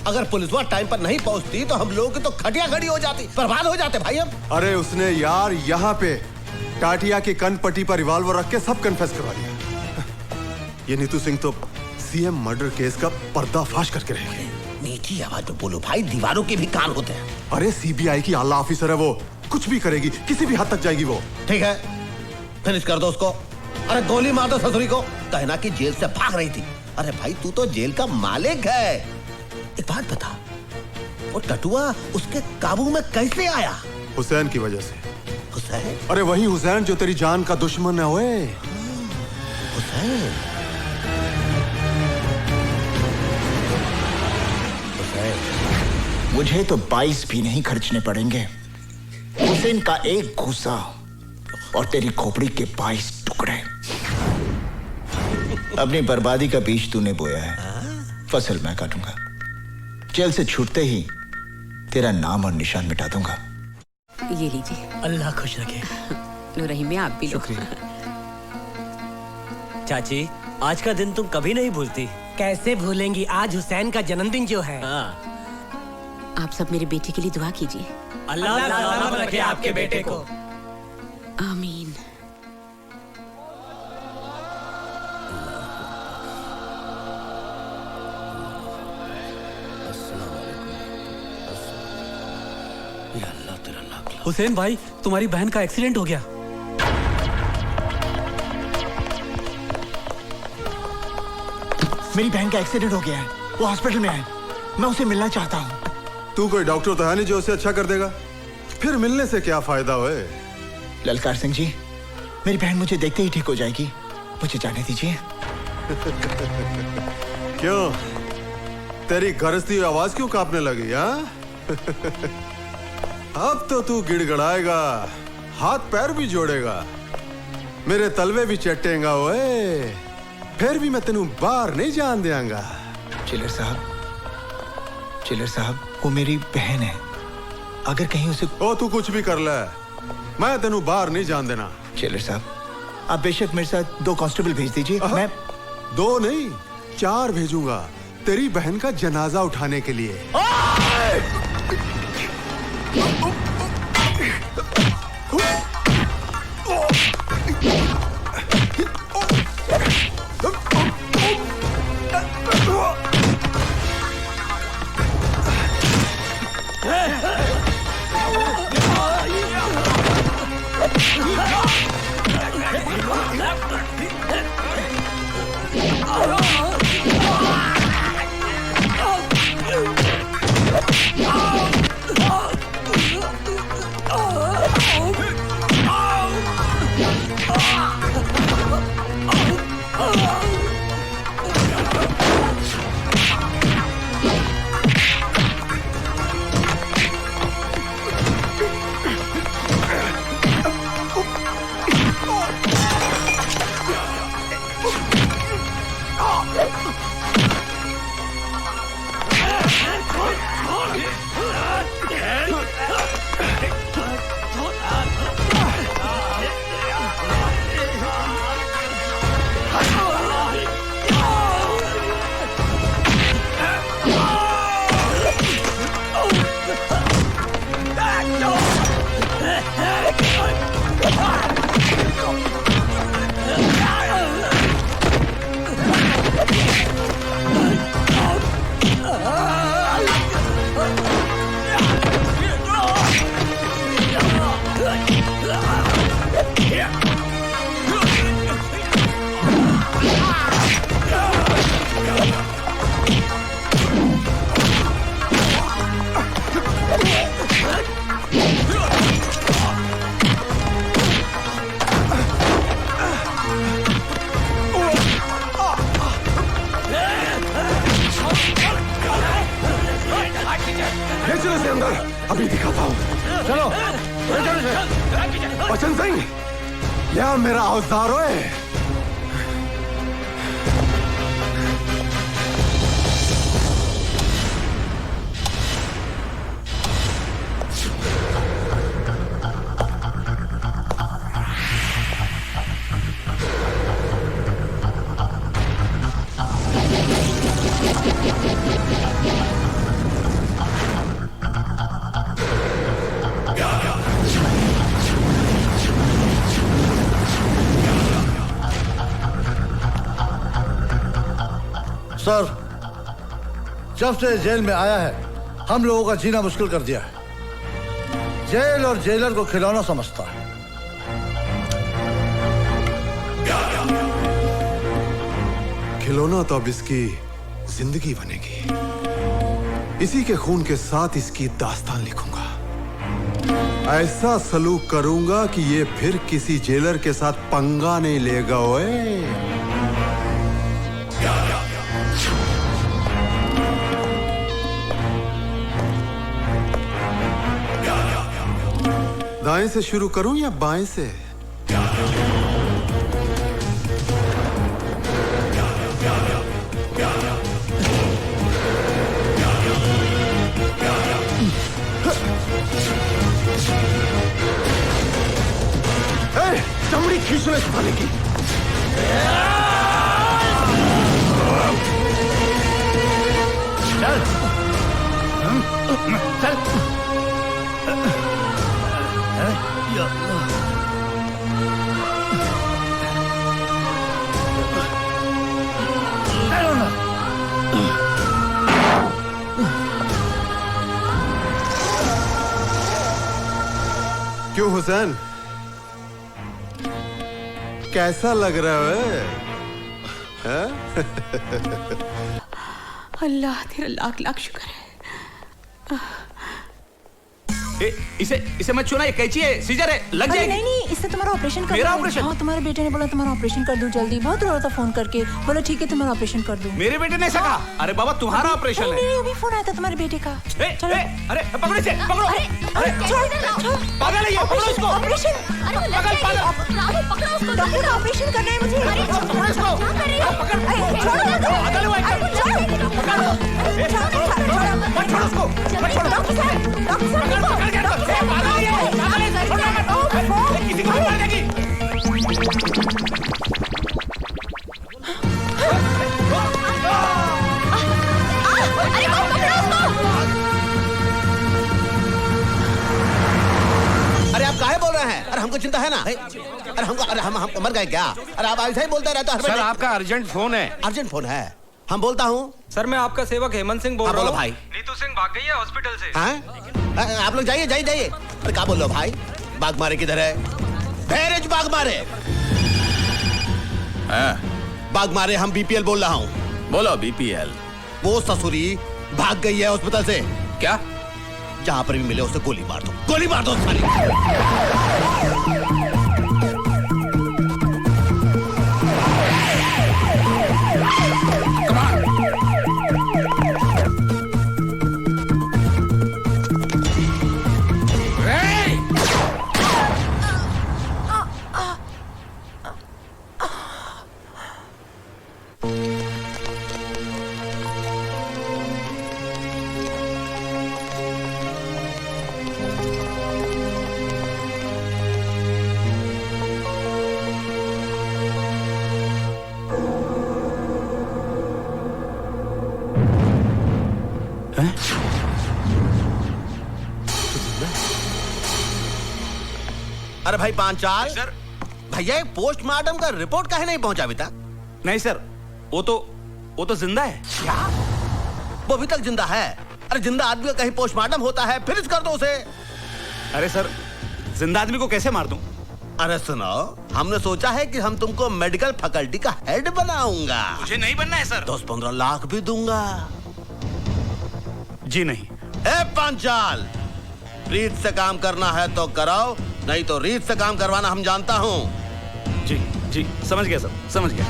अगर पुलिस वाला टाइम पर नहीं पहुंचती तो हम लोग की तो खटिया खड़ी हो जाती, बर्बाद हो जाते भाई हम। अरे उसने यार यहाँ पे टाटिया की कनपट्टी पर रिवॉल्वर रख के सब कन्फेस करवा दिया। ये नीतू सिंह तो सीएम मर्डर केस का पर्दाफाश करके रह गई। नीची आवाज में बोलो भाई, दीवारों के भी कान होते हैं। अरे सीबीआई की आला ऑफिसर है वो, कुछ भी करेगी, किसी भी हद तक जाएगी वो। ठीक है, फिनिश कर दो उसको। अरे गोली मार दो ससुरी को, कहना कि जेल से भाग रही थी। अरे भाई तू तो जेल का मालिक है। एक बात बता, वो टटुआ उसके काबू में कैसे आया? हुसैन की वजह से। हुसैन? अरे वही हुसैन जो तेरी जान का दुश्मन है। ओए हुसैन? मुझे तो 22 भी नहीं खर्चने पड़ेंगे। हुसैन का एक घूसा और तेरी खोपड़ी के 22 टुकड़े। अपनी बर्बादी का बीज तूने बोया है, फसल मैं काटूंगा। जेल से छूटते ही तेरा नाम और निशान मिटा दूंगा। ये लीजिए। अल्लाह खुश रखे। लो रहीम में आप भी लो। चाची, आज का दिन तुम कभी नहीं भूलती। कैसे भूलेंगी, आज हुसैन का जन्मदिन जो है। आप सब मेरे बेटे के लिए दुआ कीजिए। अल्लाह सलामत रखे आपके बेटे को। आमीन। हुसैन भाई, तुम्हारी बहन का एक्सीडेंट हो गया। मेरी बहन का एक्सीडेंट हो गया है, वो हॉस्पिटल में है, मैं उसे मिलना चाहता हूँ। तू कोई डॉक्टर तो है नहीं जो उसे अच्छा कर देगा, फिर मिलने से क्या फायदा होए? ललकार सिंह जी, मेरी बहन मुझे देखते ही ठीक हो जाएगी, मुझे जाने दीजिए। क्यों, तेरी गरजती आवाज क्यों कांपने लगी? हाँ अब तो तू गिड़गड़ाएगा, हाथ पैर भी जोड़ेगा, मेरे तलवे भी चटेगा। ओए फिर भी मैं तेनू बाहर नहीं जान देंगा। चिलर साहब, वो मेरी बहन है, अगर कहीं उसे। ओ तू कुछ भी कर ले, मैं तेनू बाहर नहीं जान देना। चिलर साहब, आप बेशक मेरे साथ 2 कांस्टेबल भेज दीजिए। मैं 2 नहीं 4 भेजूंगा तेरी बहन का जनाजा उठाने के लिए। अभी दिखाता हूँ। चलो बचन सिंह, यह मेरा औजार है। सर, जब से जेल में आया है हम लोगों का जीना मुश्किल कर दिया है। जेल और जेलर को खिलौना समझता है। खिलौना तो अब इसकी जिंदगी बनेगी। इसी के खून के साथ इसकी दास्तान लिखूंगा। ऐसा सलूक करूंगा कि ये फिर किसी जेलर के साथ पंगा नहीं लेगा। ओए दाएं से शुरू करूं या बाएं से? चमड़ी खींच लो इस थाने की। चल चल। क्यों हुसैन, कैसा लग रहा है? अल्लाह तेरा लाख लाख शुक्र है। इसे मत छूना, ये कैंची है, सीजर है, लग जाएगी। नहीं नहीं, इससे तुम्हारा ऑपरेशन कर मेरा ऑपरेशन? हाँ, तुम्हारे बेटे ने बोला तुम्हारा ऑपरेशन कर दूं जल्दी। बहुत रो रहा था फोन करके, बोला ठीक है तुम्हारा ऑपरेशन कर दूं। मेरे बेटे ने ऐसा कहा? अरे बाबा तुम्हारा ऑपरेशन है। नहीं, अभी फोन आया था तुम्हारे बेटे का। चलो अरे पकड़ो इसे, पकड़ो। पागल है ये, पकड़ो इसको। ऑपरेशन, डॉक्टर का ऑपरेशन करना है मुझे। पकड़ो इसको। अरे आप काहे बोल रहे हैं? अरे हमको चिंता है ना। अरे हम मर गए क्या? अरे आप ऐसा ही बोलते रहते हो। सर आपका अर्जेंट फोन है। अर्जेंट फोन है? हम बोलता हूँ। सर मैं आपका सेवक हेमंत सिंह बोल रहा हूँ। भाई नीतू सिंह भाग गई है हॉस्पिटल से। हाँ? आप लोग जाइए जाइए जाइए। अरे क्या बोल रहे हो भाई? बाग मारे किधर है? बैरेज बाग मारे। बाग मारे, हम बीपीएल बोल रहा हूँ। बोलो बीपीएल। वो ससुरी भाग गई है हॉस्पिटल से। क्या? जहां पर भी मिले उसे गोली मार दो, गोली मार दो सारी। अरे भाई पांचाल सर, भैया पोस्टमार्टम का रिपोर्ट काहे नहीं पहुंचा अभी तक? नहीं सर, वो तो जिंदा है। क्या? वो अभी तक जिंदा है? अरे जिंदा आदमी का कहीं पोस्टमार्टम होता है, फिनिश कर दो उसे। अरे सर, जिंदा आदमी को कैसे मार दूं? अरे सुनो, हमने सोचा है कि हम तुमको मेडिकल फैकल्टी का हेड बनाऊंगा। मुझे नहीं बनना है सर। 10-15 लाख भी दूंगा। जी नहीं। ए पांचाल, रीत से काम करना है तो कराओ, नहीं तो रीत से काम करवाना हम जानता हूँ। जी जी समझ गया सर, समझ गया।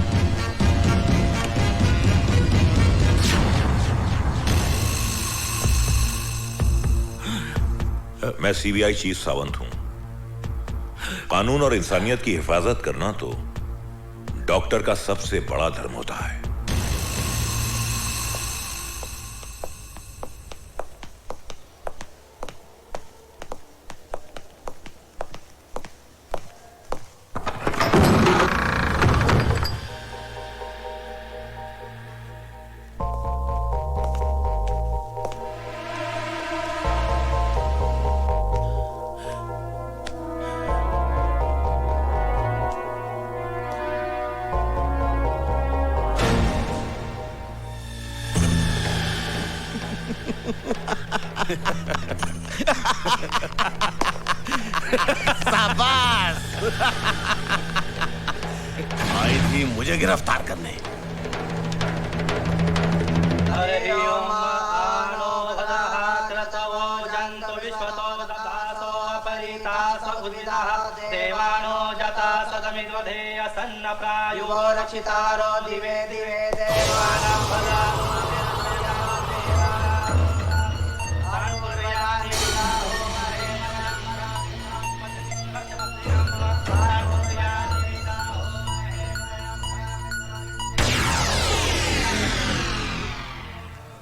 मैं सीबीआई चीफ सावंत हूं। कानून और इंसानियत की हिफाजत करना तो डॉक्टर का सबसे बड़ा धर्म होता है। शाबाश। आई थी मुझे गिरफ्तार करने। देवानो जता सदमिद्वधेय सन्न प्रायो रक्षितारो दिवे दिवे देवानां भला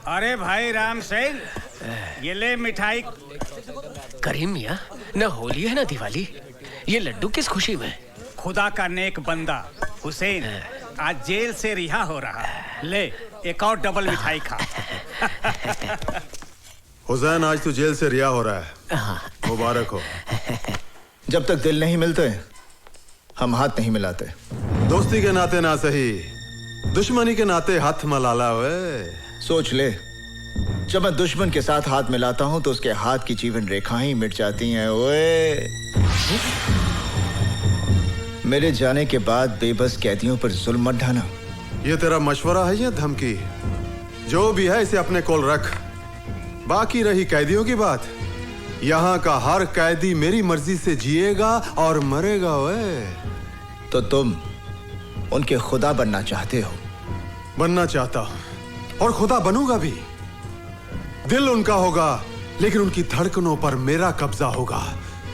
अरे भाई राम सिंह, ये ले मिठाई। करीम मियाँ, न होली है न दिवाली, ये लड्डू किस खुशी में? खुदा का नेक बंदा हुसैन आज जेल से रिहा हो रहा है। ले एक और डबल मिठाई खा। हुसैन आज तू जेल से रिहा हो रहा है, मुबारक हो। जब तक दिल नहीं मिलते हम हाथ नहीं मिलाते। दोस्ती के नाते ना सही, दुश्मनी के नाते हाथ मलाला वे। सोच ले, जब मैं दुश्मन के साथ हाथ मिलाता हूं तो उसके हाथ की जीवन रेखाएं ही मिट जाती हैं। ओए, मेरे जाने के बाद बेबस कैदियों पर जुल्म मत ढाना। ये तेरा मशवरा है या धमकी? जो भी है इसे अपने कोल रख। बाकी रही कैदियों की बात, यहाँ का हर कैदी मेरी मर्जी से जिएगा और मरेगा। ओए, तो तुम उनके खुदा बनना चाहते हो? बनना चाहता हूं और खुदा बनूंगा भी। दिल उनका होगा लेकिन उनकी धड़कनों पर मेरा कब्जा होगा।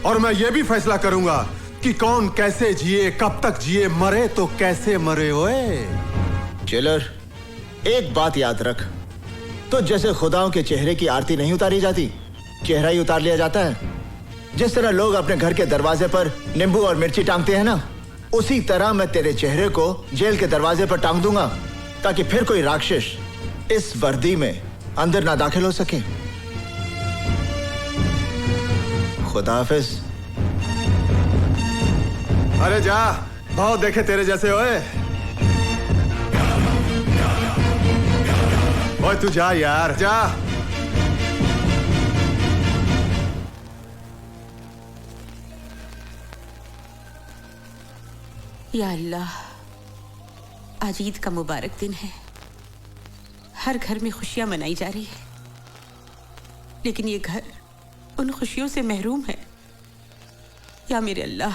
और मैं ये भी फैसला करूंगा कि कौन कैसे जिए, कब तक जिए, मरे तो कैसे मरे। ओए जेलर, एक बात याद रख, तो जैसे खुदाओं के चेहरे की आरती नहीं उतारी जाती, चेहरा ही उतार लिया जाता है। जिस तरह लोग अपने घर के दरवाजे पर नींबू और मिर्ची टांगते हैं ना, उसी तरह मैं तेरे चेहरे को जेल के दरवाजे पर टांग दूंगा, ताकि फिर कोई राक्षस इस वर्दी में अंदर ना दाखिल हो सके। खुदा हाफिज। अरे जा, बहुत देखे तेरे जैसे। ओए ओए तू जा यार, जा। या अल्लाह, आज ईद का मुबारक दिन है। हर घर में खुशियां मनाई जा रही है, लेकिन ये घर उन खुशियों से महरूम है। या मेरे अल्लाह,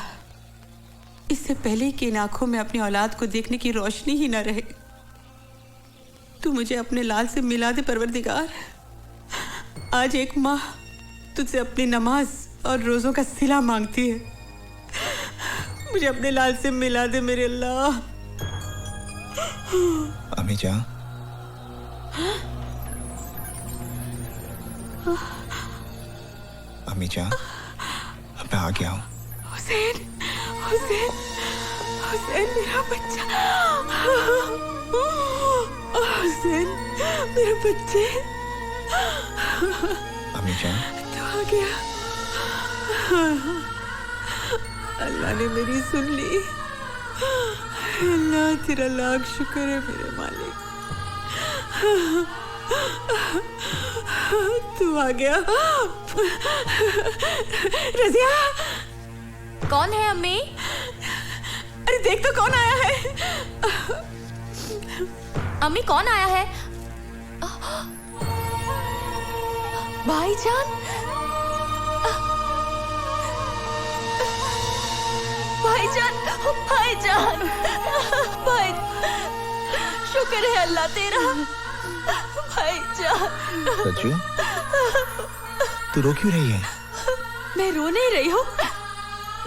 इससे पहले कि इन आंखों में अपनी औलाद को देखने की रोशनी ही न रहे, तू मुझे अपने लाल से मिला दे परवरदिगार। आज एक माँ तुझसे अपनी नमाज और रोजों का सिला मांगती है। मुझे अपने लाल से मिला दे मेरे अल्लाह। अम्मी जान, अम्मी जान, अब मैं आ गया हूँ। हुसैन, हुसैन, हुसैन मेरा बच्चा। हुसैन मेरे बच्चे। अम्मी जान, तू आ गया। अल्लाह ने मेरी सुन ली। अल्लाह तेरा लाख शुक्र है मेरे मालिक। तू आ गया। रज़िया, कौन है अम्मी? अरे देख तो कौन आया है। अम्मी कौन आया है? भाईजान, भाईजान, भाईजान, भाई, शुक्र है अल्लाह तेरा। भाईजान। सच्चू, तू रो क्यों रही है? मैं रो नहीं रही हूँ।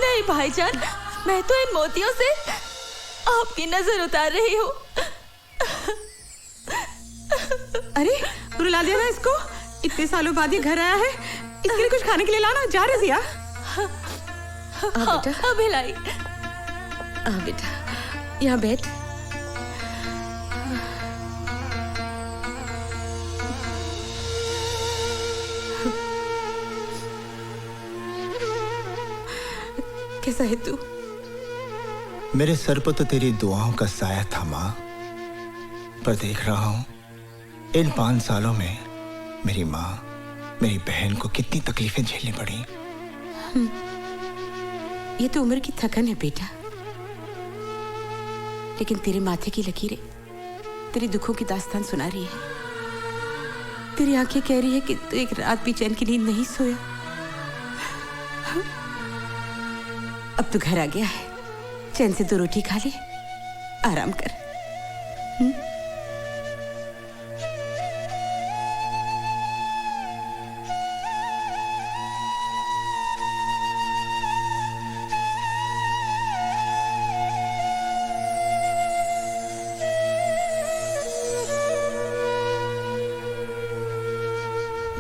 नहीं भाईजान, मैं तो इन मोतियों से आपकी नजर उतार रही हूँ। अरे रुला दिया ना इसको। इतने सालों बाद ये घर आया है, इसके लिए कुछ खाने के लिए लाना। जा रजिया। हाँ, भिलाई। बेटा यहाँ बैठ। कैसा है तू? मेरे सर पर तो तेरी दुआओं का साया था माँ, पर देख रहा हूं इन 5 सालों में मेरी माँ, मेरी बहन को कितनी तकलीफें झेलनी पड़ी। ये तो उम्र की थकन है बेटा, लेकिन तेरे माथे की लकीरें तेरे दुखों की दास्तान सुना रही है। तेरी आंखें कह रही है कि तू एक रात भी चैन की नींद नहीं सोया। अब तू घर आ गया है, चैन से 2 रोटी खा ले, आराम कर।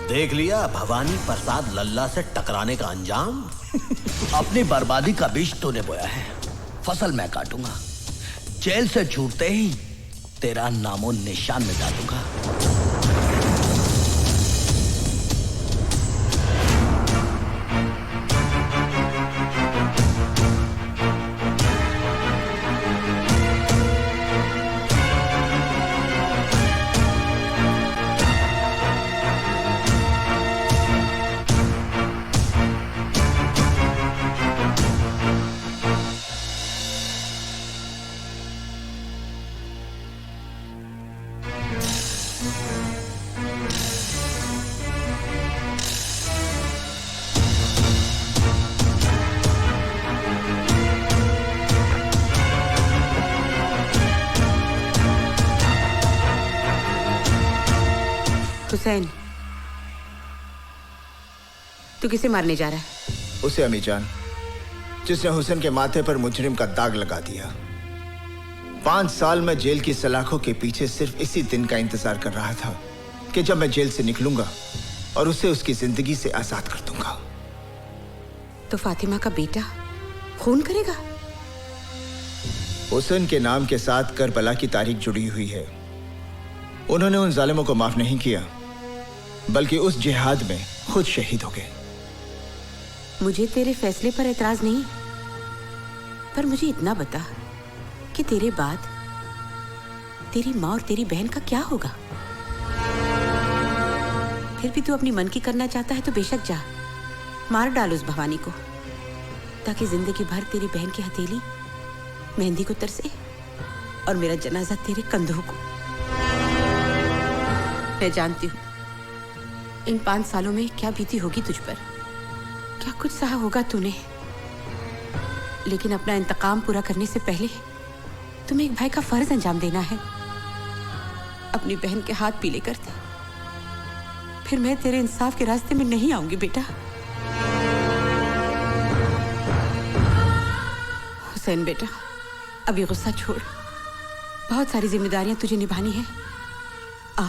देख लिया भवानी प्रसाद लल्ला से टकराने का अंजाम। अपनी बर्बादी का बीज तूने बोया है, फसल मैं काटूंगा। जेल से छूटते ही तेरा नामो निशान मिटा दूंगा। हुसैन, तू किसे मारने जा रहा है? उसे अम्मी जान, जिसने हुसैन के माथे पर मुजरिम का दाग लगा दिया। 5 साल में जेल की सलाखों के पीछे सिर्फ इसी दिन का इंतजार कर रहा था कि जब मैं जेल से निकलूंगा और उसे उसकी जिंदगी से आजाद कर दूंगा। तो फातिमा का बेटा खून करेगा? हुसैन के नाम के साथ करबला की तारीख जुड़ी हुई है। उन्होंने उन जालिमों को माफ नहीं किया, बल्कि उस जिहाद में खुद शहीद हो गए। मुझे तेरे फैसले पर एतराज नहीं, पर मुझे इतना बता कि तेरे बाद तेरी माँ और तेरी बहन का क्या होगा? फिर भी तू अपनी मन की करना चाहता है तो बेशक जा, मार डाल उस भवानी को, ताकि जिंदगी भर तेरी बहन की हथेली मेहंदी को तरसे और मेरा जनाजा तेरे कंधों को। मैं जानती हूँ इन 5 सालों में क्या बीती होगी तुझ पर, क्या कुछ सहा होगा तूने, लेकिन अपना इंतकाम पूरा करने से पहले तुम्हें एक भाई का फर्ज अंजाम देना है। अपनी बहन के हाथ पीले कर दे, फिर मैं तेरे इंसाफ के रास्ते में नहीं आऊंगी बेटा। हुसैन बेटा, अभी गुस्सा छोड़, बहुत सारी जिम्मेदारियां तुझे निभानी है। आ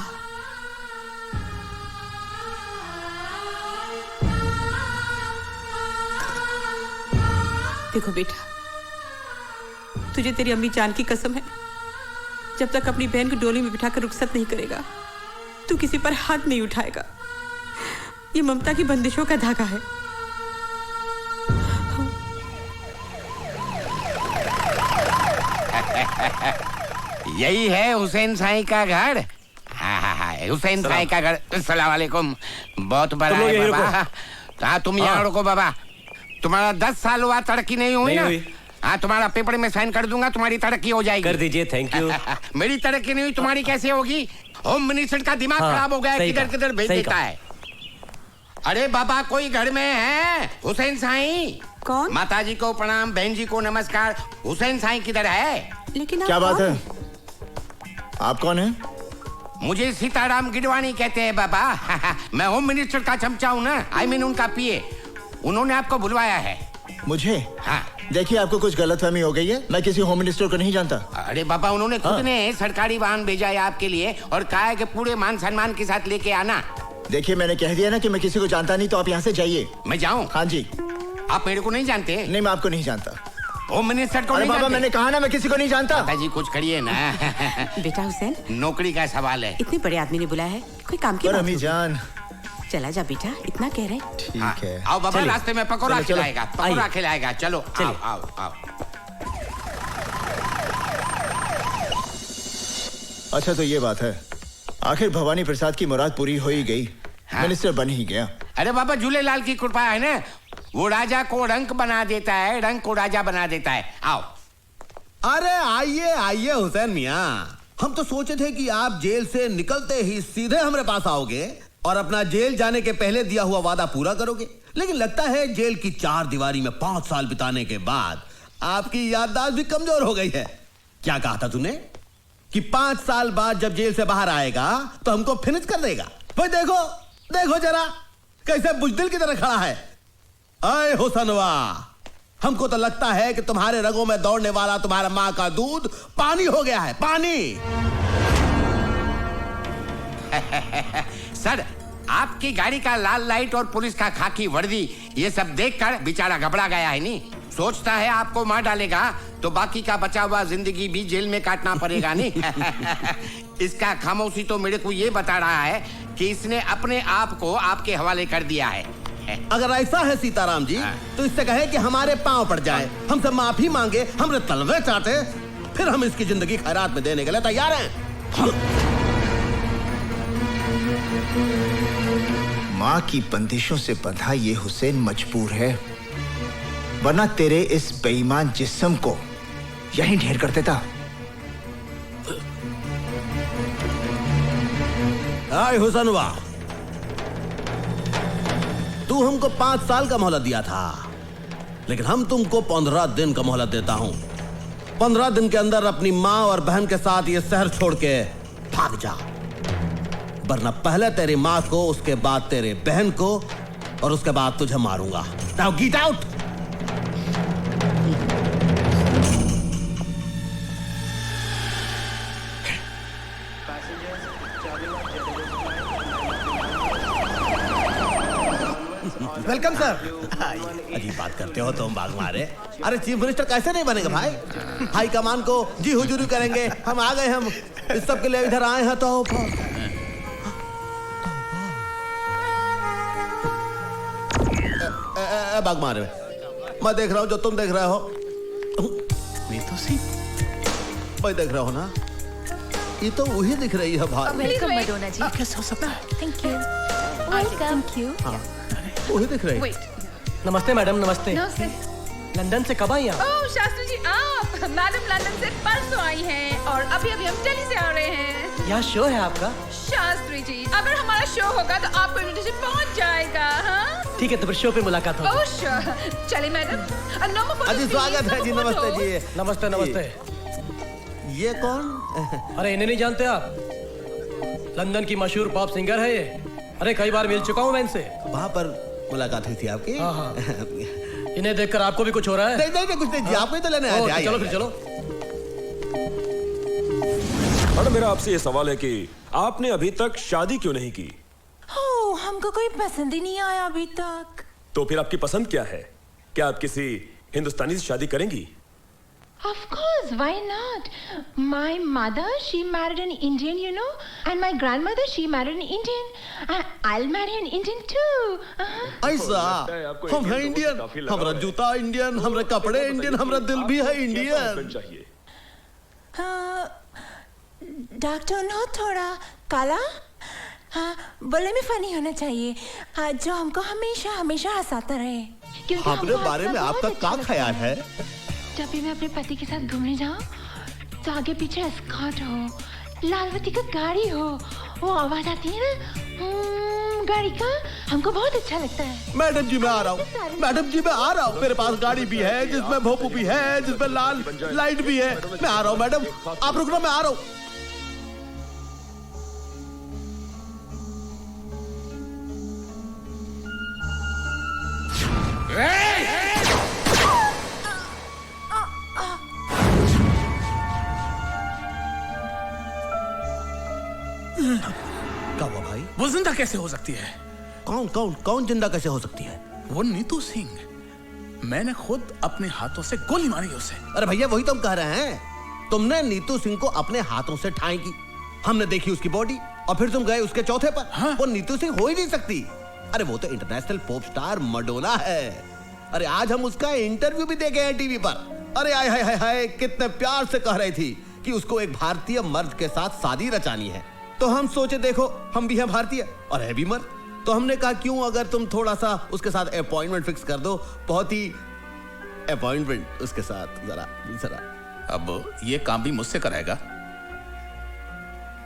देखो बेटा, तुझे तेरी अम्मी जान की कसम है, जब तक अपनी बहन को डोली में बिठाकर रुखसत नहीं करेगा तू किसी पर हाथ नहीं उठाएगा। ये ममता की बंदिशों का धागा है। यही है हुसैन साईं का घर। हाँ, हुसैन साईं का घर। अस्सलाम वालेकुम। बहुत बड़ा है बाबा। हाँ, तुम यहाँ रुको बाबा। तुम्हारा 10 साल हुआ, तरक्की नहीं हुई ना? हाँ, तुम्हारा पेपर में साइन कर दूंगा, तुम्हारी तरक्की हो जाएगी। कर दीजिए, थैंक यू। मेरी तरक्की नहीं हुई, तुम्हारी कैसे होगी? होम मिनिस्टर का दिमाग खराब हो गया, किधर किधर भेज देता है। अरे बाबा, कोई घर में है? हुसैन साईं। कौन? माता जी को प्रणाम, बहन जी को नमस्कार। हुसैन साईं किधर है? लेकिन क्या बात है? आप कौन है? मुझे सीताराम गिडवानी कहते हैं बाबा। मैं होम मिनिस्टर का चमचा हूँ ना, आई मीन उनका पीए। उन्होंने आपको बुलवाया है। मुझे? हाँ। देखिए, आपको कुछ गलतफहमी हो गई है। मैं किसी होम मिनिस्टर को नहीं जानता। अरे बाबा, उन्होंने खुद ने सरकारी वाहन भेजा है आपके लिए और कहा है कि पूरे मान सम्मान के साथ लेके आना। देखिए, मैंने कह दिया ना कि मैं किसी को जानता नहीं, तो आप यहाँ से जाइए। मैं जाऊँ? हाँ जी। आप मेरे को नहीं जानते? नहीं, मैं आपको नहीं जानता। होम मिनिस्टर को अरे नहीं बाबा, जानते? मैंने कहा ना मैं किसी को नहीं जानता। दादाजी कुछ करिए ना। बेटा हुसैन, नौकरी का सवाल है। इतने बड़े आदमी ने बुलाया है, कोई काम की पर बात अम्मी होगी। जान। चला जा बेटा, इतना कह रहे। ठीक है। आओ बाबा, रास्ते में पकौड़ा चलो, चलो। खिलाएगा, पकौड़ा आइए। खिलाएगा। चलो आओ आओ आओ। अच्छा, तो ये बात है, आखिर भवानी प्रसाद की मुराद पूरी हो ही गई। मिनिस्टर बन ही गया। अरे बाबा, झूलेलाल की कृपा है ना, वो राजा को रंक बना देता है, रंक को राजा बना देता है। आओ। अरे आइए आइए हुसैन मियाँ, हम तो सोचे थे कि आप जेल से निकलते ही सीधे हमारे पास आओगे और अपना जेल जाने के पहले दिया हुआ वादा पूरा करोगे, लेकिन लगता है जेल की 4 दीवारी में 5 साल बिताने के बाद आपकी याददाश्त भी कमजोर हो गई है। क्या कहा था तूने कि 5 साल बाद जब जेल से बाहर आएगा तो हमको फिनिश कर देगा? भाई देखो देखो जरा कैसे बुजदिल की तरह खड़ा है। अय हुसनवा, हमको तो लगता है कि तुम्हारे रगों में दौड़ने वाला तुम्हारा माँ का दूध पानी हो गया है, पानी। सर, आपकी गाड़ी का लाल लाइट और पुलिस का खाकी वर्दी, ये सब देखकर बेचारा घबरा गया है। नहीं सोचता है आपको मार डालेगा तो बाकी का बचा हुआ जिंदगी भी जेल में काटना पड़ेगा। नहीं इसका खामोशी तो मेरे को ये बता रहा है कि इसने अपने आप को आपके हवाले कर दिया है। अगर ऐसा है सीताराम जी, तो इससे कहे कि हमारे पांव पड़ जाए, हमसे माफी मांगे, हमरे तलवे चाटे, फिर हम इसकी जिंदगी खैरात में देने के लिए तैयार हैं। माँ की बंदिशों से बंधा ये हुसैन मजबूर है, वरना तेरे इस बेईमान जिस्म को यहीं ढेर कर देता। आए हुसनवा, तू हमको 5 साल का मोहलत दिया था, लेकिन हम तुमको 15 दिन का मोहलत देता हूं। 15 दिन के अंदर अपनी माँ और बहन के साथ ये शहर छोड़ के भाग जा, वरना पहले तेरी माँ को, उसके बाद तेरे बहन को और उसके बाद तुझे मारूंगा। Now get out. Welcome sir. अजीब बात करते हो तुम, बाग मारे। अरे चीफ मिनिस्टर कैसे नहीं बनेगा भाई? हाई कमान को जी हुजूरी करेंगे। हम आ गए, हम इस सब के लिए इधर आए हैं। तो बाग मारे, मैं देख रहा हूँ जो तुम देख रहे हो। मैं देख रहा हूँ ना, ये तो वही दिख रही है भाई। वेलकम मडोना जी। कैसे हो सकता है? Thank you. Welcome. Thank you. वही दिख रही है। नमस्ते मैडम, नमस्ते। नमस्ते। लंदन से कब आई आप? ओह शास्त्री जी, आप? मैडम लंदन से परसों आई हैं और अभी अभी हम दिल्ली से आ रहे हैं। यहाँ शो है आपका? शास्त्री जी, अगर हमारा शो होगा तो आपको इन्विटेशन पहुंच जाएगा। हाँ ठीक है, तो फिर शो पे मुलाकात होगी। Oh sure. चलिए मैडम। अजी स्वागत है जी। नमस्ते जी। नमस्ते नमस्ते। ये कौन? अरे इन्हें नहीं जानते आप? लंदन की मशहूर पॉप सिंगर है ये। अरे कई बार मिल चुका हूँ मैं इनसे। वहाँ पर मुलाकात हुई थी आपकी? हाँ हाँ। इन्हें देखकर आपको भी कुछ हो रहा है? नहीं नहीं कुछ नहीं जी, आपको ही तो लेने आए थे। चलो फिर चलो। मैडम, मेरा आपसे ये सवाल है कि आपने अभी तक शादी क्यों नहीं की? हमको कोई पसंद ही नहीं आया अभी तक। तो फिर आपकी पसंद क्या है? क्या आप किसी हिंदुस्तानी से शादी करेंगी? Of course, why not? My mother, she married an Indian, you know, and my grandmother, she married an Indian. I'll marry an Indian too. ऐसा? हम हैं इंडियन, हमारा जूता इंडियन, हमारे कपड़े इंडियन, हमारा दिल भी है इंडियन। डॉक्टर नो थोड़ा काला, हाँ, बोले में फनी होना चाहिए, हाँ, जो हमको हमेशा हमेशा हंसाता रहे। अपने बारे में आपका क्या ख्याल है? जब भी मैं अपने पति के साथ घूमने जाऊं तो आगे पीछे एस्कॉर्ट हो, लालवती का गाड़ी हो, वो आवाज आती है ना गाड़ी का, हमको बहुत अच्छा लगता है। मैडम जी मैं आ रहा हूँ, मैडम जी मैं आ रहा हूँ। मेरे पास गाड़ी भी है जिसमें भोपू भी है, जिसमें लाल लाइट भी है। मैं आ रहा हूँ मैडम, आप रुकना, मैं आ रहा हूँ। क्या हुआ भाई? वो जिंदा कैसे हो सकती है? कौन जिंदा कैसे हो सकती है? वो नीतू सिंह। मैंने खुद अपने हाथों से गोली मारी उसे। अरे भैया वही तो हम कह रहे हैं। तुमने नीतू सिंह को अपने हाथों से ठाई की, हमने देखी उसकी बॉडी, और फिर तुम गए उसके चौथे पर। हाँ? वो नीतू सिंह हो ही नहीं सकती। अरे वो तो इंटरनेशनल पॉप स्टार मडोना है। अरे आज हम उसका इंटरव्यू भी देखे हैं टीवी पर। अरे हाय हाय हाय, कितने प्यार से कह रही थी कि उसको एक भारतीय मर्द के साथ शादी रचानी है। तो हम सोचे देखो हम भी हैं भारतीय और है भी मर्द, तो हमने कहा क्यों अगर तुम थोड़ा सा उसके साथ अपॉइंटमेंट फिक्स कर दो, बहुत ही अपॉइंटमेंट उसके साथ जरा। अब ये काम भी मुझसे कराएगा?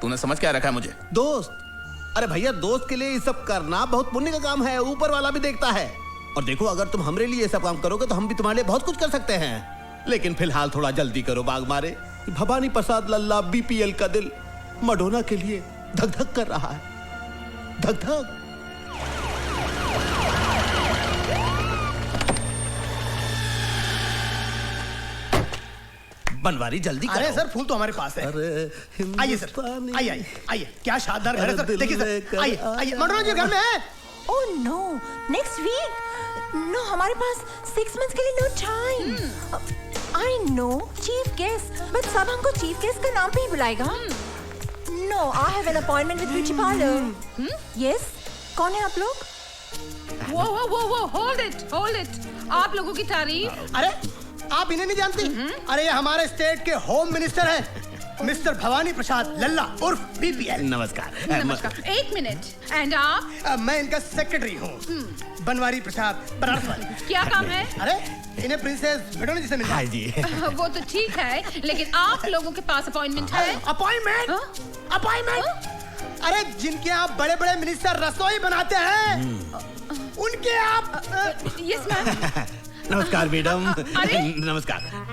तूने समझ क्या रखा है मुझे? दोस्त। अरे भैया दोस्त के लिए ये सब करना बहुत पुण्य का काम है, ऊपर वाला भी देखता है। और देखो अगर तुम हमरे लिए ये सब काम करोगे तो हम भी तुम्हारे लिए बहुत कुछ कर सकते हैं। लेकिन फिलहाल थोड़ा जल्दी करो बाग मारे। भवानी प्रसाद लल्ला बीपीएल का दिल मडोना के लिए धक धक कर रहा है, धक धक। बनवारी जल्दी करो। अरे सर फूल तो हमारे पास है। आइए सर, आइए आइए, क्या शानदार घर है सर। देखिए सर, आइए आइए, मडोना जी घर में है। Oh no, next week. No, हमारे पास 6 months के लिए no time. I know chief guest, but सब हमको चीफ गेस्ट का नाम पे ही बुलाएगा। No, I have an appointment with beauty parlour. Yes, कौन है आप लोग? वो होल्ड इट। आप लोगों की तारीफ। अरे आप इन्हें नहीं जानती? अरे ये हमारे स्टेट के होम मिनिस्टर हैं, मिस्टर भवानी प्रसाद लल्ला उर्फ बीपीएल। नमस्कार। एक मिनट। एंड आप? मैं इनका सेक्रेटरी हूँ, बनवारी प्रसाद बराबर। क्या काम है? अरे इन्हें प्रिंसेस मडोना जी से मिलना है। जी। वो तो ठीक है, लेकिन आप लोगों के पास अपॉइंटमेंट है? अपॉइंटमेंट? अरे जिनके यहाँ बड़े बड़े मिनिस्टर रसोई बनाते हैं उनके आप। Yes ma'am. नमस्कार मैडम।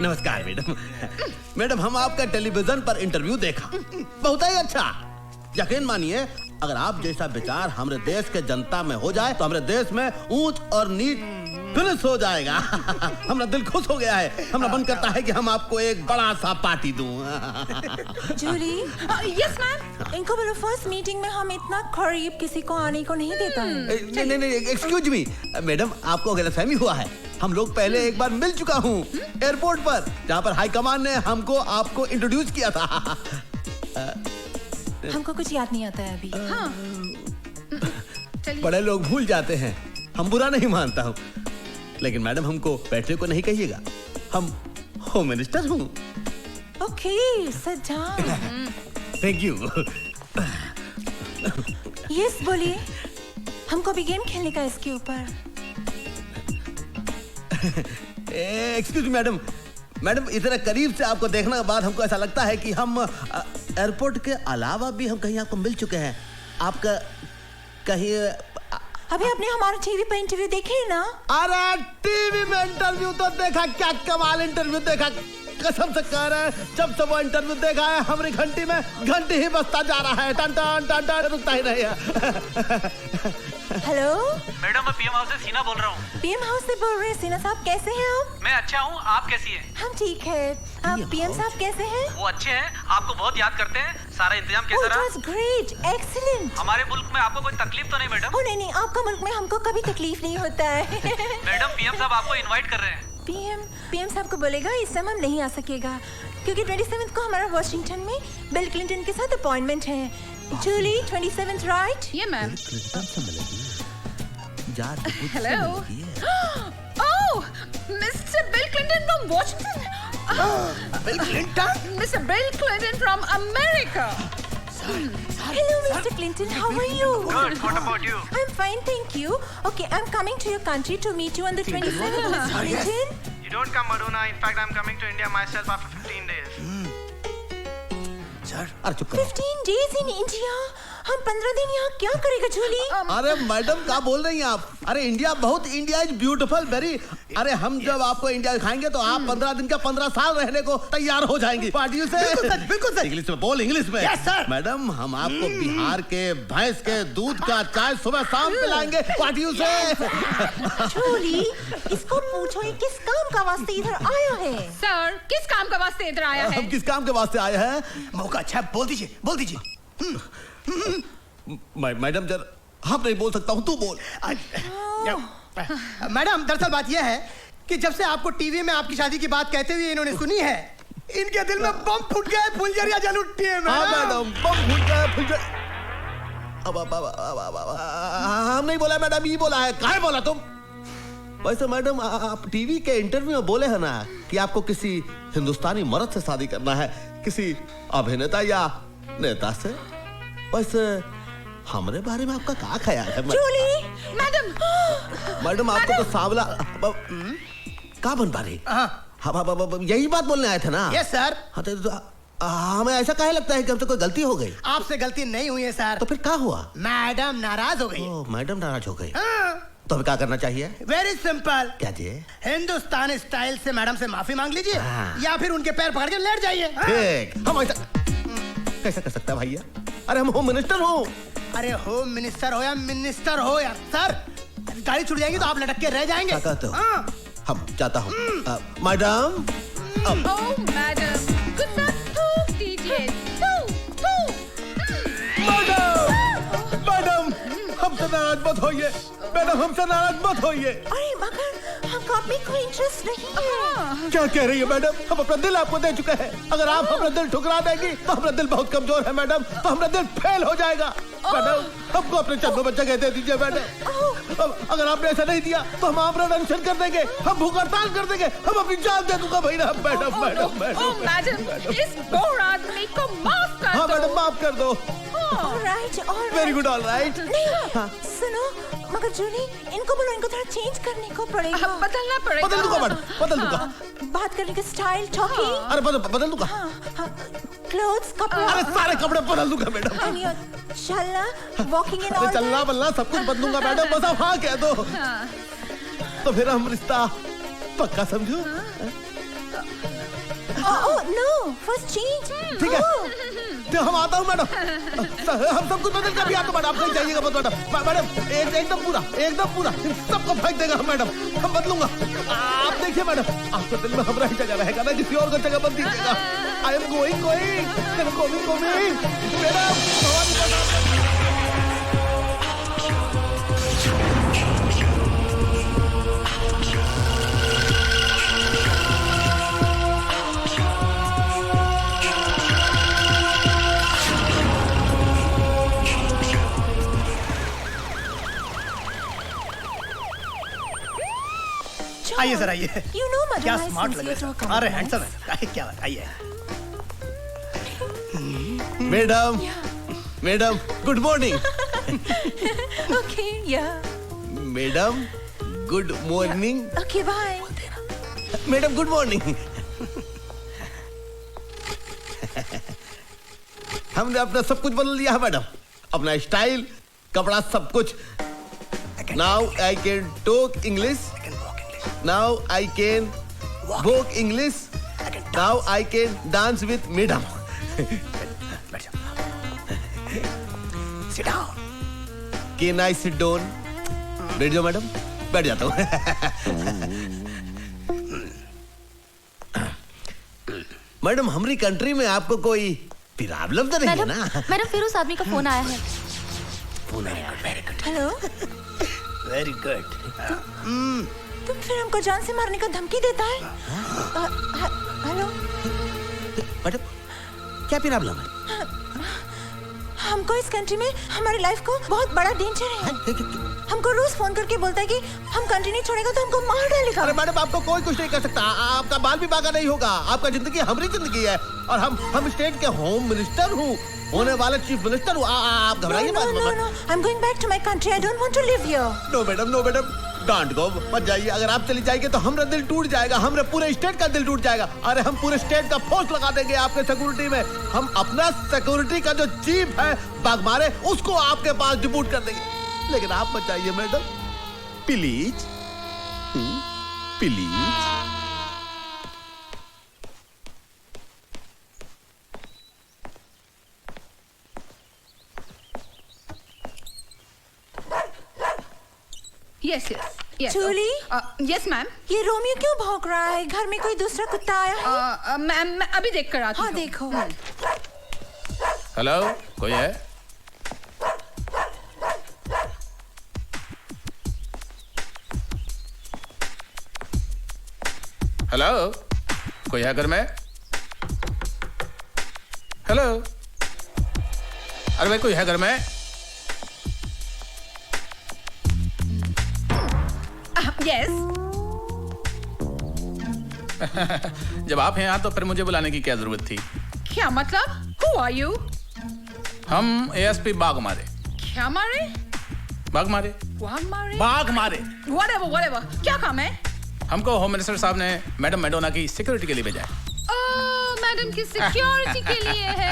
नमस्कार मैडम। मैडम हम आपका टेलीविजन पर इंटरव्यू देखा, बहुत ही अच्छा। यकीन मानिए अगर आप जैसा विचार हमारे देश के जनता में हो जाए तो हमारे देश में ऊंच और नीच फिनिश हो जाएगा। हमारा दिल खुश हो गया है। हमारा मन करता है कि हम आपको एक बड़ा सा पार्टी दूं। जूली। Yes ma'am. इनको बोलो फर्स्ट मीटिंग में हम इतना करीब किसी को आने को नहीं देता है। नहीं, एक्सक्यूज मी मैडम, आपको गलतफहमी हुआ है। हम लोग पहले एक बार मिल चुका हूँ एयरपोर्ट पर, जहाँ पर हाई कमान ने हमको आपको इंट्रोड्यूस किया था। हमको कुछ याद नहीं आता है अभी। चलिए। बड़े लोग भूल जाते हैं, हम बुरा नहीं मानता हूँ, लेकिन मैडम हमको बैठने को नहीं कहिएगा, हम होम मिनिस्टर हूँ। Okay, sit down. Thank you. Yes बोलिए, हमको भी गेम खेलने का इसके ऊपर। एक्सक्यूज मी मैडम, इतना करीब से आपको देखने के बाद हमको ऐसा लगता है कि हम एयरपोर्ट के अलावा भी हम कहीं आपको मिल चुके हैं। आपका कहीं अभी आपने हमारा टीवी पे इंटरव्यू देखे ना? अरे टीवी में इंटरव्यू तो देखा, क्या कमाल इंटरव्यू देखा, कसम से कह रहे हैं। जब से वो इंटरव्यू देखा है हमारी घंटी में घंटी ही बजता जा रहा है, टन टन टन टन, रुकता ही नहीं है। हेलो मैडम, मैं पीएम हाउस से सीना बोल रहा हूँ। पीएम हाउस से बोल रहे हैं? सीना साहब कैसे हैं आप? मैं अच्छा हूँ, आप कैसी हैं? हम ठीक है। आप पीएम साहब कैसे हैं? वो अच्छे हैं, आपको बहुत याद करते हैं। सारा इंतजाम कैसा रहा? It was great, excellent। हमारे मुल्क में आपको कोई तकलीफ तो नहीं मैडम? ओ नहीं, आपका मुल्क में हमको कभी तकलीफ नहीं होता है। मैडम पीएम साहब आपको इनवाइट कर रहे हैं। पीएम साहब को बोलेगा इस समय हम नहीं आ सकेगा, क्योंकि 27 को हमारा वॉशिंगटन में बिल क्लिंटन के साथ अपॉइंटमेंट है। जूली 27 राइट? ये ma'am. Hello. Oh, mister bill Clinton from Washington. Bill Clinton? Mister bill Clinton from America. Hello, Mr. Clinton. How are you? Good. What about you? I'm fine, thank you. Okay, I'm coming to your country to meet you on the 27th, Mr. Clinton. You don't come, Madonna. In fact, I'm coming to India myself after 15 days. अरे चुप करो। 15 days in India? हम 15 दिन यहाँ क्या करेगा जूली? अरे madam क्या बोल रही हैं आप? अरे इंडिया इज ब्यूटीफुल वेरी। अरे हम जब आपको इंडिया दिखाएंगे तो आप 15 दिन का 15 साल रहने को तैयार हो जाएंगी। पार्टी से बिल्कुल सर। इंग्लिश में बोल, इंग्लिश में। Yes sir. मैडम हम आपको बिहार के भैंस के दूध का चाय सुबह शाम पिलाएंगे। पार्टी से जूली, इसको पूछो ये किस काम का वास्ते इधर आया है? सर, किस काम का वास्ते इधर आया है? हम किस काम के वास्ते आए हैं? मौका अच्छा, बोल दीजिए। मैडम जर हम नहीं बोल सकता हूँ, तू बोल। मैडम दरअसल बात यह है कि जब से आपको टीवी में आपकी शादी की बात कहते हुए इन्होंने सुनी है, इनके दिल में बम फूट गया है, फुलझड़ियां जल उठी है मैडम। बम फूट गया है, फुलझड़ी। हम नहीं बोला मैडम, ये बोला है। कहाँ बोला तुम? वैसे मैडम आप टीवी के इंटरव्यू में बोले हैं ना कि आपको किसी हिंदुस्तानी मर्द से शादी करना है, किसी अभिनेता या नेता से। वैसे हमारे बारे में आपका क्या ख्याल है? जूली, मैडम आपको तो सांवला का बन पा रही? हाँ, यही बात बोलने आए थे ना? Yes sir. हाँ तो हमें ऐसा काहे लगता है कि हमसे कोई गलती हो गई? आपसे गलती नहीं हुई है सर। तो फिर क्या हुआ? मैडम नाराज हो गई। मैडम नाराज हो गई। तो हमें क्या करना चाहिए? Very simple. क्या जी? हिंदुस्तानी स्टाइल से मैडम से माफी मांग लीजिए या फिर उनके पैर पकड़ के लेट जाइए। ठीक। हम ऐसा कैसा कर सकता है भैया? अरे हम होम मिनिस्टर हो। अरे होम मिनिस्टर हो या मिनिस्टर हो यार सर, गाड़ी छूट जाएगी तो आप लटक के रह जाएंगे। क्या कहते हो? हम चाहता हूँ मैडम। मैडम कुछ थूक दीजिए। मैडम हमसे नाराज मत होइए। मैडम हमसे नाराज मत होइए। अरे मगर हमको आप में कोई इंटरेस्ट नहीं है। क्या कह रही है मैडम? हम अपना दिल आपको दे चुके हैं। अगर आप अपना दिल ठुकरा देंगी तो हमारा दिल बहुत कमजोर है मैडम, तो हमारा दिल फेल हो जाएगा। मैडम हमको अपने चंदों में जगह दे दीजिए मैडम। अगर आपने ऐसा नहीं दिया तो हम आपका अनशन कर देंगे, हम भूख हड़ताल कर देंगे, हम अपनी जान दे दूंगा भैया। मैडम इस बोर आदमी को माफ कर दो। हाँ मैडम माफ कर दो। ऑलराइट। Very good alright. नहीं सुनो, मगर जूली इनको बोलो, इनको थोड़ा चेंज करने को पड़ेगा। बदलना पड़ेगा। बदल दूंगा मैडम, बदल दूंगा। बात करने का स्टाइल, टॉकिंग। अरे बदल दूंगा। क्लोथ्स, कपड़ा। अरे सारे कपड़े बदल दूंगा मैडम। चलना, वॉकिंग एंड ऑल। चलना बल्ला सब कुछ बदलूंगा मैडम, बस आप हाँ कह दो। तो फिर हम रिश्ता पक्का समझो। No, first change. ठीक है, तो हम आता हूँ मैडम। हम सब कुछ बदल कर भी आता मैडम, आप कहीं जाइएगा मत मैडम। एकदम पूरा सबको फेंक देगा मैडम, हम बदलूंगा। आप देखिए मैडम, आपके दिल में हमारा ही जगह रहेगा ना, किसी और का जगह मत दीजिएगा। I am going madam. आइए सर, आइए। You know, madam, क्या I स्मार्ट लग sincerely रहे हैं। अरे हैंडसम है। क्या बात, आइए। Madam good morning. Okay yeah. Madam good morning. Okay bye. Madam good morning. हमने अपना सब कुछ बदल लिया है मैडम, अपना स्टाइल, कपड़ा, सब कुछ। Now I can talk English, now I can walk English, now I can dance with madam. Sit down. Can I sit down? बैठ जाओ मैडम। बैठ जाता हूँ। मैडम हमारी कंट्री में आपको कोई प्रॉब्लम तो नहीं है ना? मैडम फिर उस आदमी का फोन आया है। Very good. Hello. Very good. तुम फिर हमको जान से मारने का धमकी देता है? हेलो। मैडम क्या प्रॉब्लम है? हमको इस कंट्री में हमारी लाइफ को बहुत बड़ा डेंजर है। हमको रोज फोन करके बोलता है कि हम कंट्री नहीं छोड़ेगा तो हमको मार डालेगा। अरे मैडम आपको कोई कुछ नहीं कर सकता, आपका बाल भी बांका नहीं होगा। आपका जिंदगी हमारी जिंदगी है और हम स्टेट के होम मिनिस्टर हूँ, होने वाले चीफ मिनिस्टर हूँ। आप घबराइए मत। No, I'm going back to my country. I don't want to live here. No madam, don't go मत जाइए। अगर आप चली जाएंगे तो हमारा दिल टूट जाएगा, हमारे पूरे स्टेट का दिल टूट जाएगा। अरे हम पूरे स्टेट का फोर्स लगा देंगे आपके सिक्योरिटी में। हम अपना सिक्योरिटी का जो चीफ है बागमारे, उसको आपके पास डिप्यूट कर देंगे। लेकिन आप मत जाइए madam, please please. Yes yes yes Julie? Yes ma'am. ये रोमियो क्यों भौंक रहा है? घर में कोई दूसरा कुत्ता आया है? मैम मैं अभी देख कर आती हूँ। हाँ देखो। हेलो, कोई है? हेलो, कोई है घर में? हेलो, अरे भाई कोई है घर में? यस। जब आप हैं यहाँ तो फिर मुझे बुलाने की क्या जरूरत थी? क्या मतलब? Who are you? हम एएसपी बाग मारे। क्या मारे? बाग मारे। बाग मारे? बाग मारे। Whatever, whatever. क्या काम है? हमको होम मिनिस्टर साहब ने मैडम मैडोना की सिक्योरिटी के लिए भेजा है। मैडम की सिक्योरिटी के लिए है।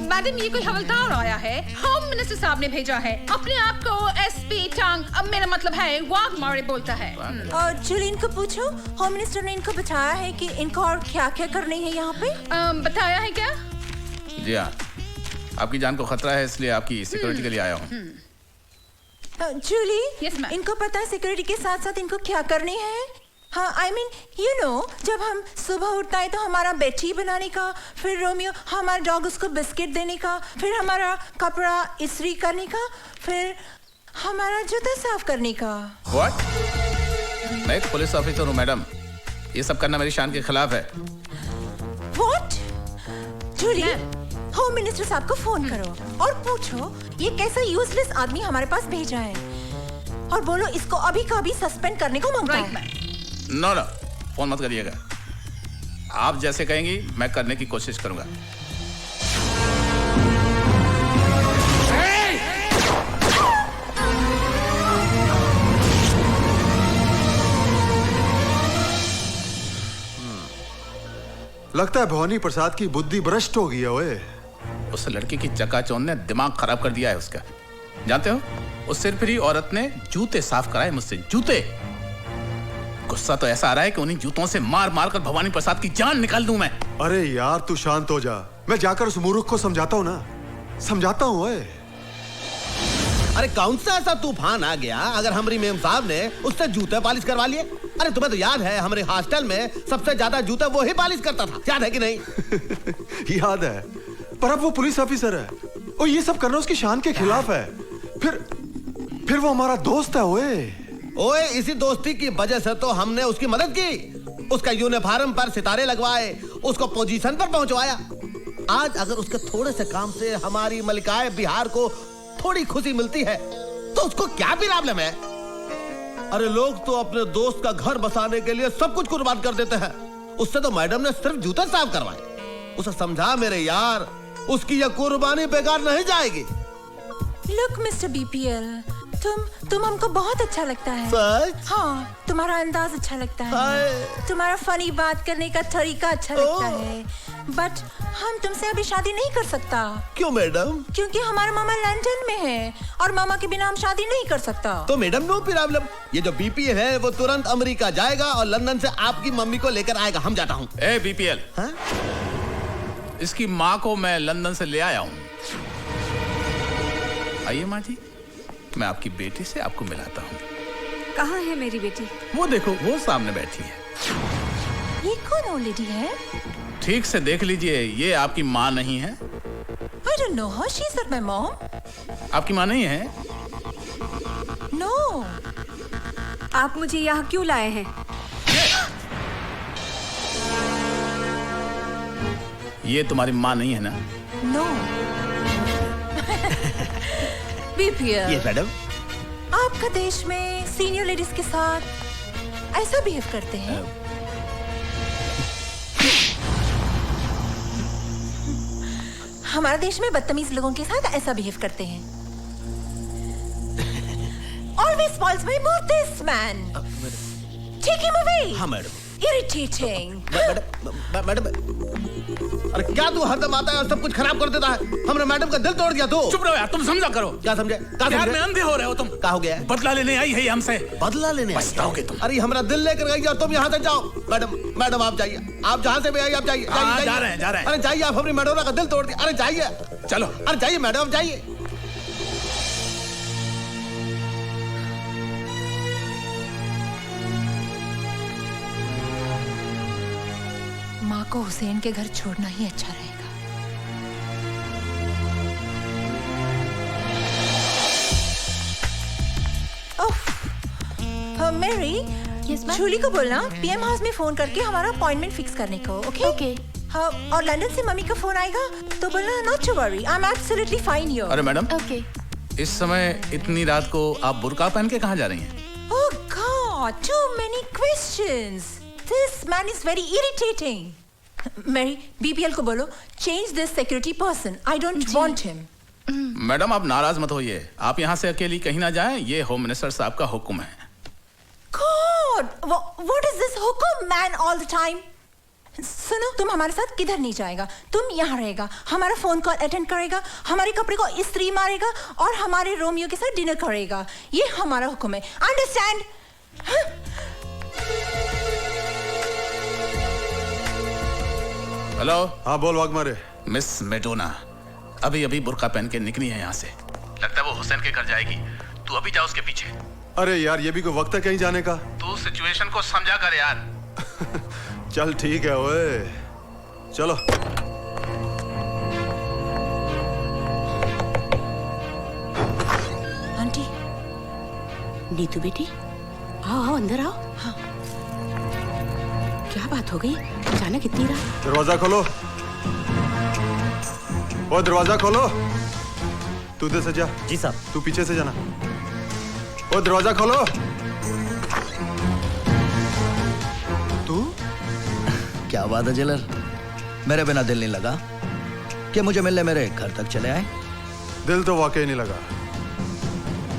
मैडम ये कोई हवलदार आया है, होम मिनिस्टर साहब ने भेजा है। अपने आप को एसपी टांग, अब मेरा मतलब है वाग मारे बोलता है। और जूली इनको पूछो, होम मिनिस्टर ने इनको बताया है कि इनको और क्या क्या करनी है यहाँ पे? बताया है क्या? जी हाँ, आपकी जान को खतरा है इसलिए आपकी सिक्योरिटी के लिए आया हूँ। जूली, इनको पता है सिक्योरिटी के साथ साथ इनको क्या करनी है? हाँ, I mean, you know, जब हम सुबह उठता है तो हमारा बेड टी बनाने का, फिर रोमियो हमारा डॉग उसको बिस्किट देने का, फिर हमारा कपड़ा इस्त्री करने का, फिर हमारा जूता साफ करने का। What? मैं एक पुलिस ऑफिसर हूँ मैडम, ये सब करना मेरी शान के खिलाफ है। What? जूली, होम मिनिस्टर साहब को फोन करो और पूछो ये कैसा यूजलेस आदमी हमारे पास भेजा है, और बोलो इसको अभी का अभी सस्पेंड करने को मांगता है। नो नो, फोन मत करिएगा। आप जैसे कहेंगी मैं करने की कोशिश करूंगा। लगता है भवानी प्रसाद की बुद्धि भ्रष्ट हो गई है। ओए, उस लड़की की चकाचौंध ने दिमाग खराब कर दिया है उसका। जानते हो, उस सिरफिरी औरत ने जूते साफ कराए मुझसे, जूते। गुस्सा तो ऐसा आ रहा है कि उन्हीं जूतों से मार मार कर भवानी प्रसाद की जान निकाल दूं मैं। अरे यार तू शांत हो जा, मैं जाकर उस मूर्ख को समझाता हूँ ना, समझाता हूँ। ओए, अरे कौन सा ऐसा तूफान आ गया अगर हमारी मेम साहब ने उससे जूते पॉलिश करवा लिए? अरे तुम्हें तो याद है हमारे हॉस्टल में सबसे ज्यादा जूते वो ही पॉलिश करता था, याद है कि नहीं? याद है, पर अब वो पुलिस ऑफिसर है और ये सब करना उसकी शान के खिलाफ है। फिर वो हमारा दोस्त है। ओए, इसी दोस्ती की वजह से तो हमने उसकी मदद की, उसका यूनिफॉर्म पर सितारे लगवाए, उसको पोजीशन पर पहुंचवाया। आज अगर उसके थोड़े से काम से हमारी मलिकाए बिहार को थोड़ी खुशी मिलती है तो उसको क्या प्रॉब्लम है? अरे लोग तो अपने दोस्त का घर बसाने के लिए सब कुछ कुर्बान कर देते हैं, उससे तो मैडम ने सिर्फ जूते साफ करवाए। उसे समझा मेरे यार, उसकी यह कुर्बानी बेकार नहीं जाएगी। लुक मिस्टर बीपीएल, तुम हमको बहुत अच्छा लगता है। सच? हाँ, तुम्हारा अंदाज अच्छा लगता है, तुम्हारा फनी बात करने का तरीका अच्छा लगता है, बट हम तुमसे अभी शादी नहीं कर सकता। क्यों मैडम? क्योंकि हमारा मामा लंदन में है और मामा के बिना हम शादी नहीं कर सकता। तो मैडम नो प्रॉब्लम, ये जो बीपीएल है वो तुरंत अमेरिका जाएगा और लंदन से आपकी मम्मी को लेकर आएगा। हम जाता हूँ। ए बीपीएल, इसकी माँ को मैं लंदन से ले आया हूँ। आइए माँ जी, मैं आपकी बेटी से आपको मिलाता हूँ। कहाँ है मेरी बेटी? वो देखो, वो सामने बैठी है। ये कौन ओल्ड लेडी है? ठीक से देख लीजिए, ये आपकी माँ नहीं है। I don't know her. She's not my mom. आपकी माँ नहीं है? No. आप मुझे यहाँ क्यों लाए हैं? ये तुम्हारी माँ नहीं है ना? No. बीपीएल। ये मैडम, आपका देश में सीनियर लेडीज के साथ ऐसा बिहेव करते हैं? हमारे देश में बदतमीज लोगों के साथ ऐसा बिहेव करते हैं। spoils my mood, this man. Take him away. हाँ मैडम। Irritating. मैडम अरे क्या तू हरदम आता है और सब कुछ खराब कर देता है। हमने मैडम का दिल तोड़ दिया तू। चुप रहो यार, तुम समझा करो। क्या समझे? प्यार में अंधे हो रहे हो तुम। क्या हो गया? बदला लेने आई है हमसे। बदला लेने आई पछताओगे तुम। अरे हमारा दिल लेकर गई और तुम यहाँ से जाओ। मैडम आप जाइए, आप जहाँ से भी आई आप जाइए। जा रहे हैं। अरे जाइए, आप अपनी मैडोना का दिल तोड़ दिया। अरे जाइए, चलो। अरे जाइए मैडम, जाइए। माँ को हुसैन के घर छोड़ना ही अच्छा रहेगा। मैरी, जूली को बोलना पीएम हाउस में फोन करके हमारा अपॉइंटमेंट फिक्स करने को। ओके? हाँ, और लंदन से मम्मी का फोन आएगा तो बोलना not to worry, I am absolutely fine here. अरे मैडम, इस समय इतनी रात को आप बुर्का पहन के कहाँ जा रही हैं? Oh God, too many questions. This man is very irritating. Mary, BPL को बोलो change this security person. I don't want him. Madam आप नाराज मत होइए, आप यहाँ से अकेली कहीं ना जाएं, ये होम मिनिस्टर साहब का हुक्म है। God, what is this हुक्म man all the time? सुनो, तुम हमारे साथ किधर नहीं जाएगा, तुम यहाँ रहेगा, हमारा फोन कॉल अटेंड करेगा, हमारे कपड़े को इस्त्री मारेगा और हमारे रोमियो के साथ डिनर करेगा। ये हमारा हुक्म है, अंडरस्टैंड? हेलो। हाँ बोल वाघमारे। मिस मेडोना अभी अभी बुर्का पहन के निकली है यहाँ से, लगता है वो हुसैन के घर जाएगी। तू अभी जा उसके पीछे। अरे यार ये भी कोई वक्त है कहीं जाने का? तू सिचुएशन को समझा कर यार। चल ठीक है ओए, चलो। आंटी, नीतू बेटी, आओ अंदर आओ। हाँ। क्या बात हो गई, अचानक इतनी रात? दरवाजा खोलो। ओ दरवाजा खोलो। तू इधर से जा। जी साहब। तू पीछे से जाना। ओ दरवाजा खोलो। तू? क्या बात है जेलर, मेरे बिना दिल नहीं लगा कि मुझे मिलने मेरे घर तक चले आए? दिल तो वाकई नहीं लगा,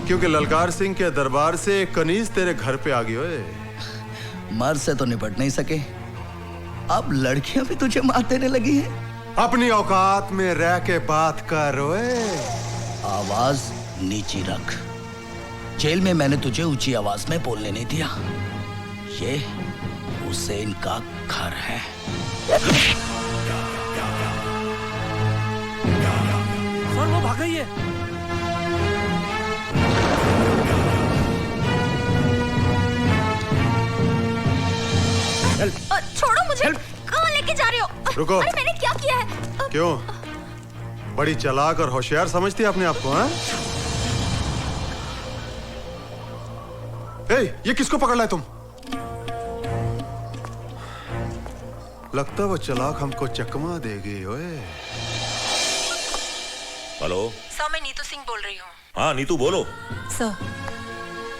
क्योंकि ललकार सिंह के दरबार से एक कनीज तेरे घर पे आ गई। ओए मर्द से तो निपट नहीं सके, अब लड़कियां भी तुझे मार देने लगी हैं। अपनी औकात में रह के बात कर। ओए आवाज नीची रख, जेल में मैंने तुझे ऊंची आवाज में बोलने नहीं दिया। ये हुसैन का घर है। सर वो भाग गई है। छोड़ो मुझे, कहाँ लेके जा रहे हो? रुको। अरे मैंने क्या किया है? क्यों बड़ी चालाक और होशियार समझती है अपने आप को? हाँ? ये किसको पकड़ लाए तुम? लगता वो चालाक हमको चकमा देगी। ओए हेलो सर, मैं नीतू सिंह बोल रही हूँ। हाँ नीतू बोलो। सर,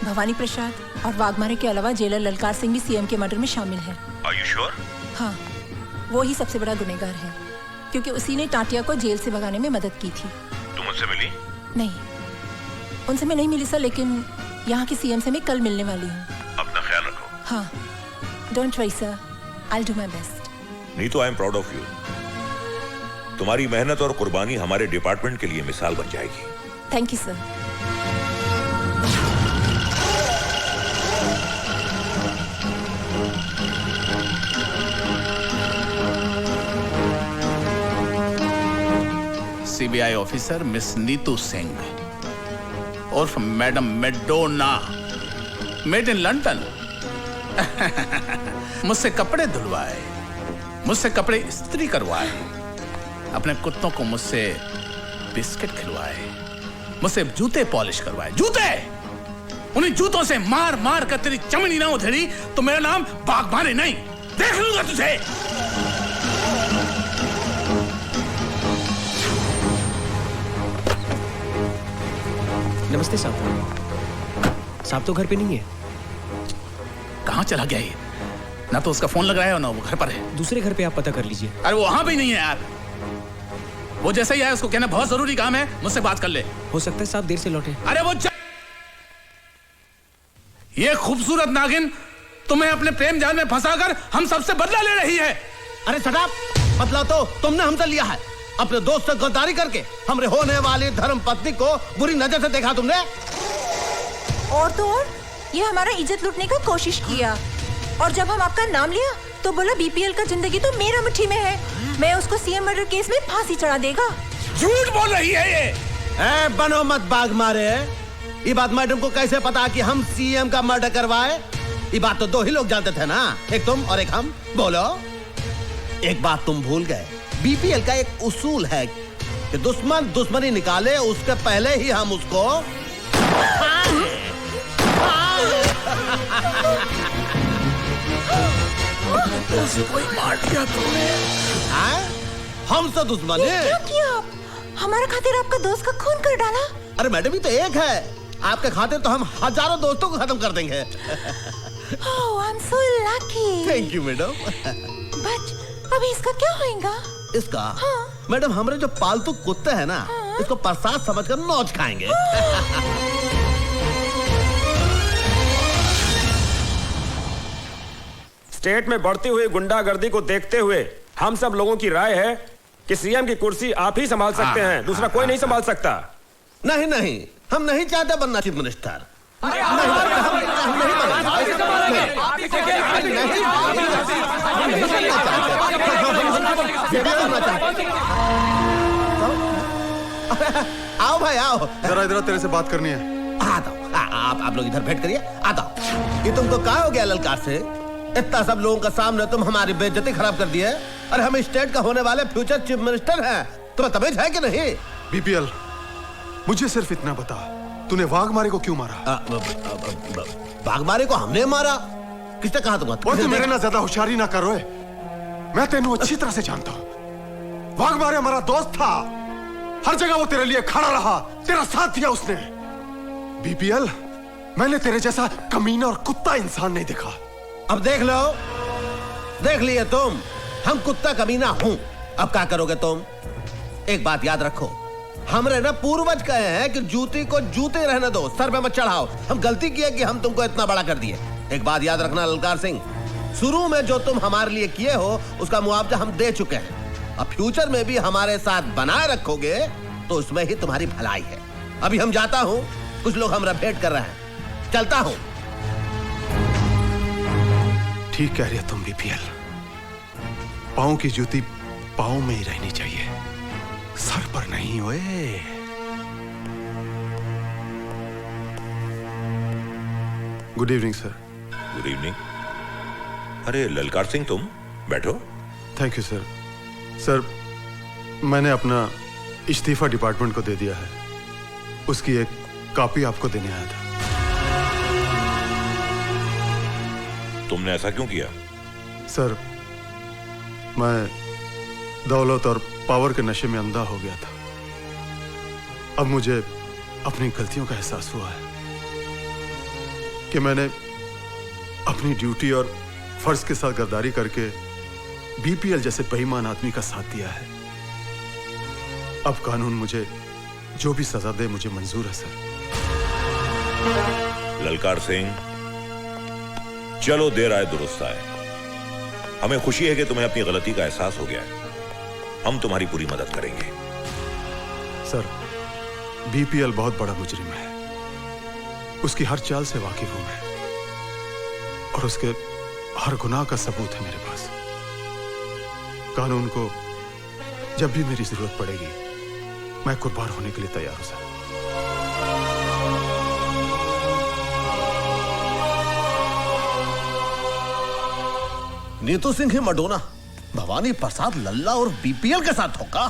भवानी प्रसाद और वाघमारे के अलावा जेलर ललकार सिंह भी सीएम के मर्डर में शामिल है। Are you sure? हाँ, वो ही सबसे बड़ा गुनहगार है, क्योंकि उसी ने टाटिया को जेल से भगाने में मदद की थी। तुम उनसे मिली? नहीं, उनसे मैं नहीं मिली सर, लेकिन यहाँ की सीएम से मैं कल मिलने वाली हूँ। अपना ख्याल रखो। हाँ, don't worry sir, I will do my best. Neetu, I am proud of you. तुम्हारी मेहनत और कुर्बानी हमारे डिपार्टमेंट के लिए मिसाल बन जाएगी। Thank you sir. CBI officer miss Neetu Singh उर्फ madam Madonna, made in London. मुझसे कपड़े धुलवाए, मुझसे कपड़े इस्त्री करवाए, अपने कुत्तों को मुझसे बिस्किट खिलवाए, मुझसे जूते पॉलिश करवाए। जूते, उन्हीं जूतों से मार मार कर तेरी चमड़ी ना उधेड़ी तो मेरा नाम वाघमारे नहीं, देख लूंगा तुझे। नमस्ते साहब। साहब तो घर पे नहीं है। कहाँ चला गया ये? ना तो उसका फोन लग रहा है और ना वो घर पर है। दूसरे घर पे आप पता कर लीजिए। अरे वो वहां भी नहीं है यार। वो जैसे ही आया उसको कहना बहुत जरूरी काम है, मुझसे बात कर ले। हो सकता है साहब देर से लौटे। अरे वो ये खूबसूरत नागिन तुम्हें अपने प्रेम जाल में फंसाकर हम सबसे बदला ले रही है। अरे सदाब, बदला तो तुमने हमसे लिया है। अपने दोस्त से गद्दारी करके हमरे होने वाली धर्म पत्नी को बुरी नजर से देखा तुमने। और तो और ये हमारा इज्जत लूटने का कोशिश किया, और जब हम आपका नाम लिया तो बोला बीपीएल का जिंदगी तो मेरा मुट्ठी में है, मैं उसको सीएम मर्डर केस में फांसी चढ़ा देगा। झूठ बोल रही है ये। बनो मत बाग मारे। ये बात मैडम को कैसे पता कि हम सीएम का मर्डर करवाए? ये बात तो दो ही लोग जानते थे ना, एक तुम और एक हम। बोलो। एक बात तुम भूल गए, बीपीएल का एक उसूल है कि दुश्मन दुश्मनी निकाले उसके पहले ही हम उसको उसको मार दिया तुमने। हमसे दुश्मनी? क्या किया आप? हमारे खातिर आपका दोस्त का खून कर डाला। अरे मैडम ही तो एक है, आपके खातिर तो हम हजारों दोस्तों को खत्म कर देंगे। Oh, I'm so lucky. Thank you madam. But अभी इसका क्या होएगा? इसका? मैडम हमारे जो पालतू कुत्ते हैं ना, इसको प्रसाद समझकर नोच खाएंगे। स्टेट में बढ़ती हुई गुंडागर्दी को देखते हुए हम सब लोगों की राय है कि सीएम की कुर्सी आप ही संभाल सकते हैं, दूसरा कोई नहीं संभाल सकता। नहीं नहीं, हम नहीं चाहते बनना चीफ मिनिस्टर। आओ भाई आओ, जरा इधर तेरे से बात करनी है। आता आप लोग इधर भेंट करिए। आता ये तुमको क्या हो गया ललकार से? इतना सब लोगों का सामने तुम हमारी बेइज्जती खराब कर दी है। और हम स्टेट का होने वाले फ्यूचर चीफ मिनिस्टर हैं, तुम्हें तमीज है कि नहीं? बीपीएल, मुझे सिर्फ इतना बता, तूने वाघमारे को क्यों मारा? वाघमारे को हमने मारा? किसने कहा तुम्हें? और तू मेरे ना ज्यादा होशियारी ना करो। मैं तेनू अच्छी तरह से जानता हूँ। वाघमारे हमारा दोस्त था, हर जगह वो तेरे लिए खड़ा रहा, तेरा साथ दिया उसने। बीपीएल, मैंने तेरे जैसा कमीना और कुत्ता इंसान नहीं देखा। अब देख लो, देख लिए तुम, हम कुत्ता कमीना हूं। अब क्या करोगे तुम? एक बात याद रखो, हमरे ना पूर्वज कहे हैं कि जूती को जूते रहने दो, सर पे मत चढ़ाओ। हम गलती किए कि हम तुमको इतना बड़ा कर दिए। एक बात याद रखना ललकार सिंह, शुरू में जो तुम हमारे लिए किए हो उसका मुआवजा हम दे चुके हैं। अब फ्यूचर में भी हमारे साथ बनाए रखोगे तो उसमें ही तुम्हारी भलाई है। अभी हम जाता हूं, कुछ लोग हमरा भेंट कर रहे हैं, चलता हूं। ठीक कह रही है तुम बीपीएल, पाँव की जूती पाँव में ही रहनी चाहिए, सर पर नहीं। ओए good evening sir. Good evening. अरे ललकार सिंह, तुम बैठो। Thank you sir. सर, मैंने अपना इस्तीफा डिपार्टमेंट को दे दिया है, उसकी एक कॉपी आपको देने आया था। तुमने ऐसा क्यों किया? सर, मैं दौलत और पावर के नशे में अंधा हो गया था। अब मुझे अपनी गलतियों का एहसास हुआ है कि मैंने अपनी ड्यूटी और फर्ज के साथ गद्दारी करके बीपीएल जैसे बेईमान आदमी का साथ दिया है। अब कानून मुझे जो भी सजा दे मुझे मंजूर है सर। ललकार सिंह, चलो देर आए दुरुस्त आए। हमें खुशी है कि तुम्हें अपनी गलती का एहसास हो गया है। हम तुम्हारी पूरी मदद करेंगे। सर, बीपीएल बहुत बड़ा मुजरिम है, उसकी हर चाल से वाकिफ हूं मैं, और उसके हर गुनाह का सबूत है मेरे पास। कानून को जब भी मेरी जरूरत पड़ेगी मैं कुर्बान होने के लिए तैयार हूं सर। नीतू सिंह ही मडोना भवानी प्रसाद लल्ला और बीपीएल के साथ होगा।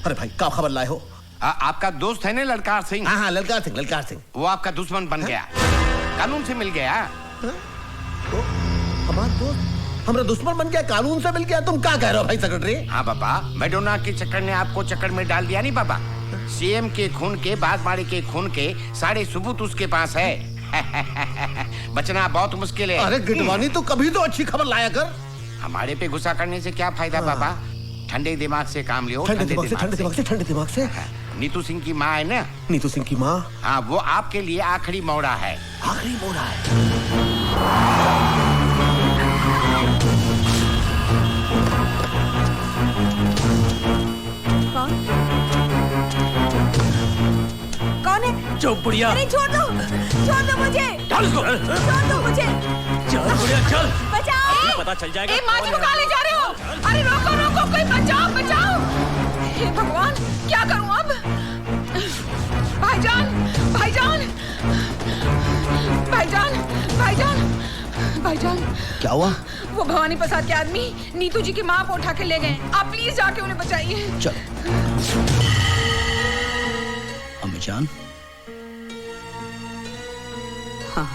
अरे भाई, क्या खबर लाए हो? आपका दोस्त है ना ललकार सिंह? हाँ हाँ, ललकार सिंह, ललकार सिंह। वो आपका दुश्मन बन गया, कानून से मिल गया। हमारा दोस्त हमारा दुश्मन बन गया, कानून से मिल गया? तुम क्या कह रहे हो भाई सेक्रेटरी? हाँ पापा, मैडोना के चक्कर ने आपको चक्कर में डाल दिया नहीं पापा। सीएम के खून के, बागमारे के खून के सारे सबूत उसके पास है। बचना बहुत मुश्किल है। अरे गिटवानी, तो कभी तो अच्छी खबर लाया कर। हमारे पे गुस्सा करने से क्या फायदा पापा? ठंडे दिमाग से काम लियो। ठंडे दिमाग से। नीतू सिंह की माँ है ना? नीतू सिंह की माँ? हाँ, वो आपके लिए आखिरी मोड़ा है। आखिरी मोड़ा है? कौन है? चुप बुढ़िया। अरे छोड़ दो मुझे। चल इसको। छोड़ दो मुझे। चल बुढ़िया चल। बचाओ। पता चल जाएगा। माँ जी को कहाँ ले जा रहे हो? अरे रोको रोको, कोई बचाओ। हे भगवान, क्या करूं अब? भाईजान। क्या हुआ? वो भवानी प्रसाद के आदमी नीतू जी की माँ को उठा के ले गए। आप प्लीज जाके उन्हें बचाइए। चल। अम्मी जान। हाँ,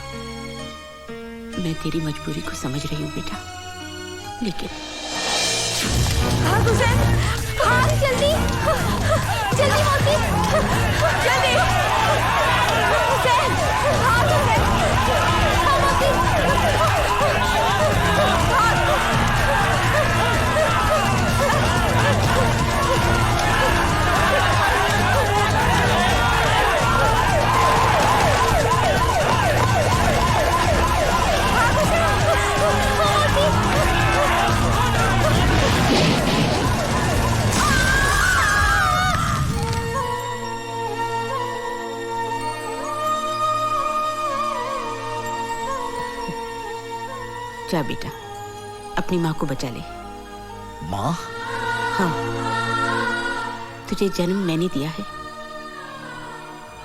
मैं तेरी मजबूरी को समझ रही हूँ बेटा, लेकिन हुसैन, जल्दी मौसी, जल्दी। हुसैन, जा बेटा, अपनी माँ को बचा ले। माँ? हाँ, तुझे जन्म मैंने दिया है,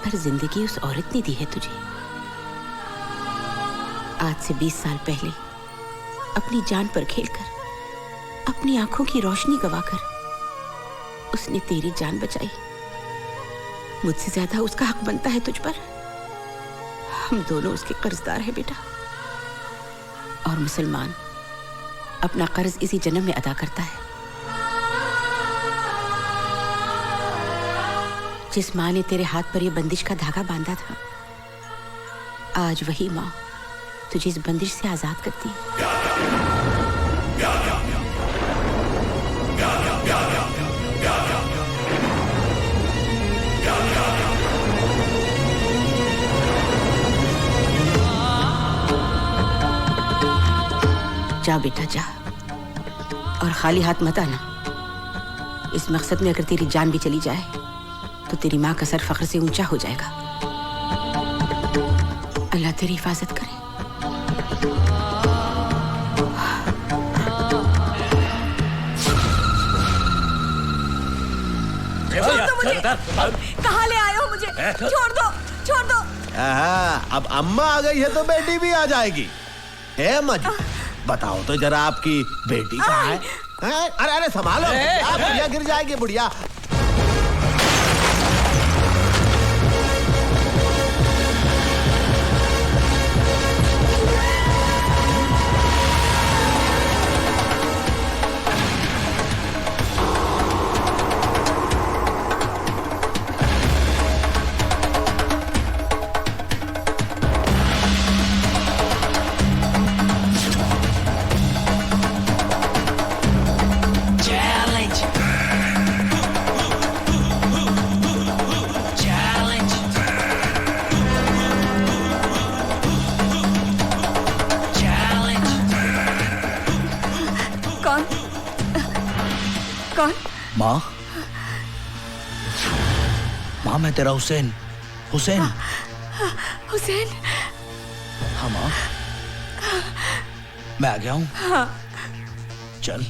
पर जिंदगी उस औरत ने दी है तुझे। आज से 20 साल पहले अपनी जान पर खेलकर, अपनी आंखों की रोशनी गवाकर उसने तेरी जान बचाई। मुझसे ज्यादा उसका हक बनता है तुझ पर। हम दोनों उसके कर्जदार हैं बेटा। और मुसलमान अपना कर्ज इसी जन्म में अदा करता है। जिस माँ ने तेरे हाथ पर यह बंदिश का धागा बांधा था, आज वही माँ तुझे इस बंदिश से आजाद करती है। जा बेटा जा, और खाली हाथ मत आना। इस मकसद में अगर तेरी जान भी चली जाए तो तेरी माँ का सर फख्र से ऊंचा हो जाएगा। अल्लाह तेरी हिफाजत करे। कहाँ ले आए हो मुझे? छोड़ दो। अब अम्मा आ गई है तो बेटी भी आ जाएगी। है अम्मा जी, बताओ तो जरा आपकी बेटी कहाँ है? अरे संभालो, बुढ़िया गिर जाएगी बुढ़िया। माँ, मैं तेरा हुसैन। हुसैन। हाँ माँ, मैं आ गया हूँ। हाँ। चल।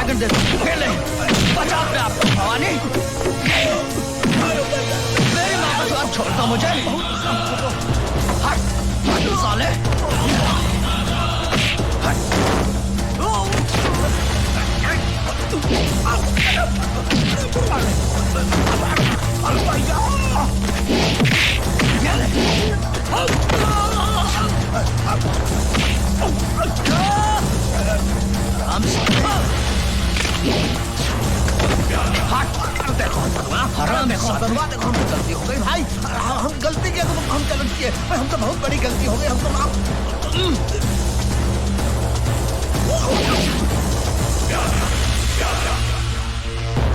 पकड़ दे ले बचा अपने आप को भवानी मेरी माँ का स्वाद छोड़ता मुझे हट हट साले देखो गलती हो गई भाई हम गलती किया तो हम गलत किए हम तो बहुत बड़ी गलती हो गई हम तो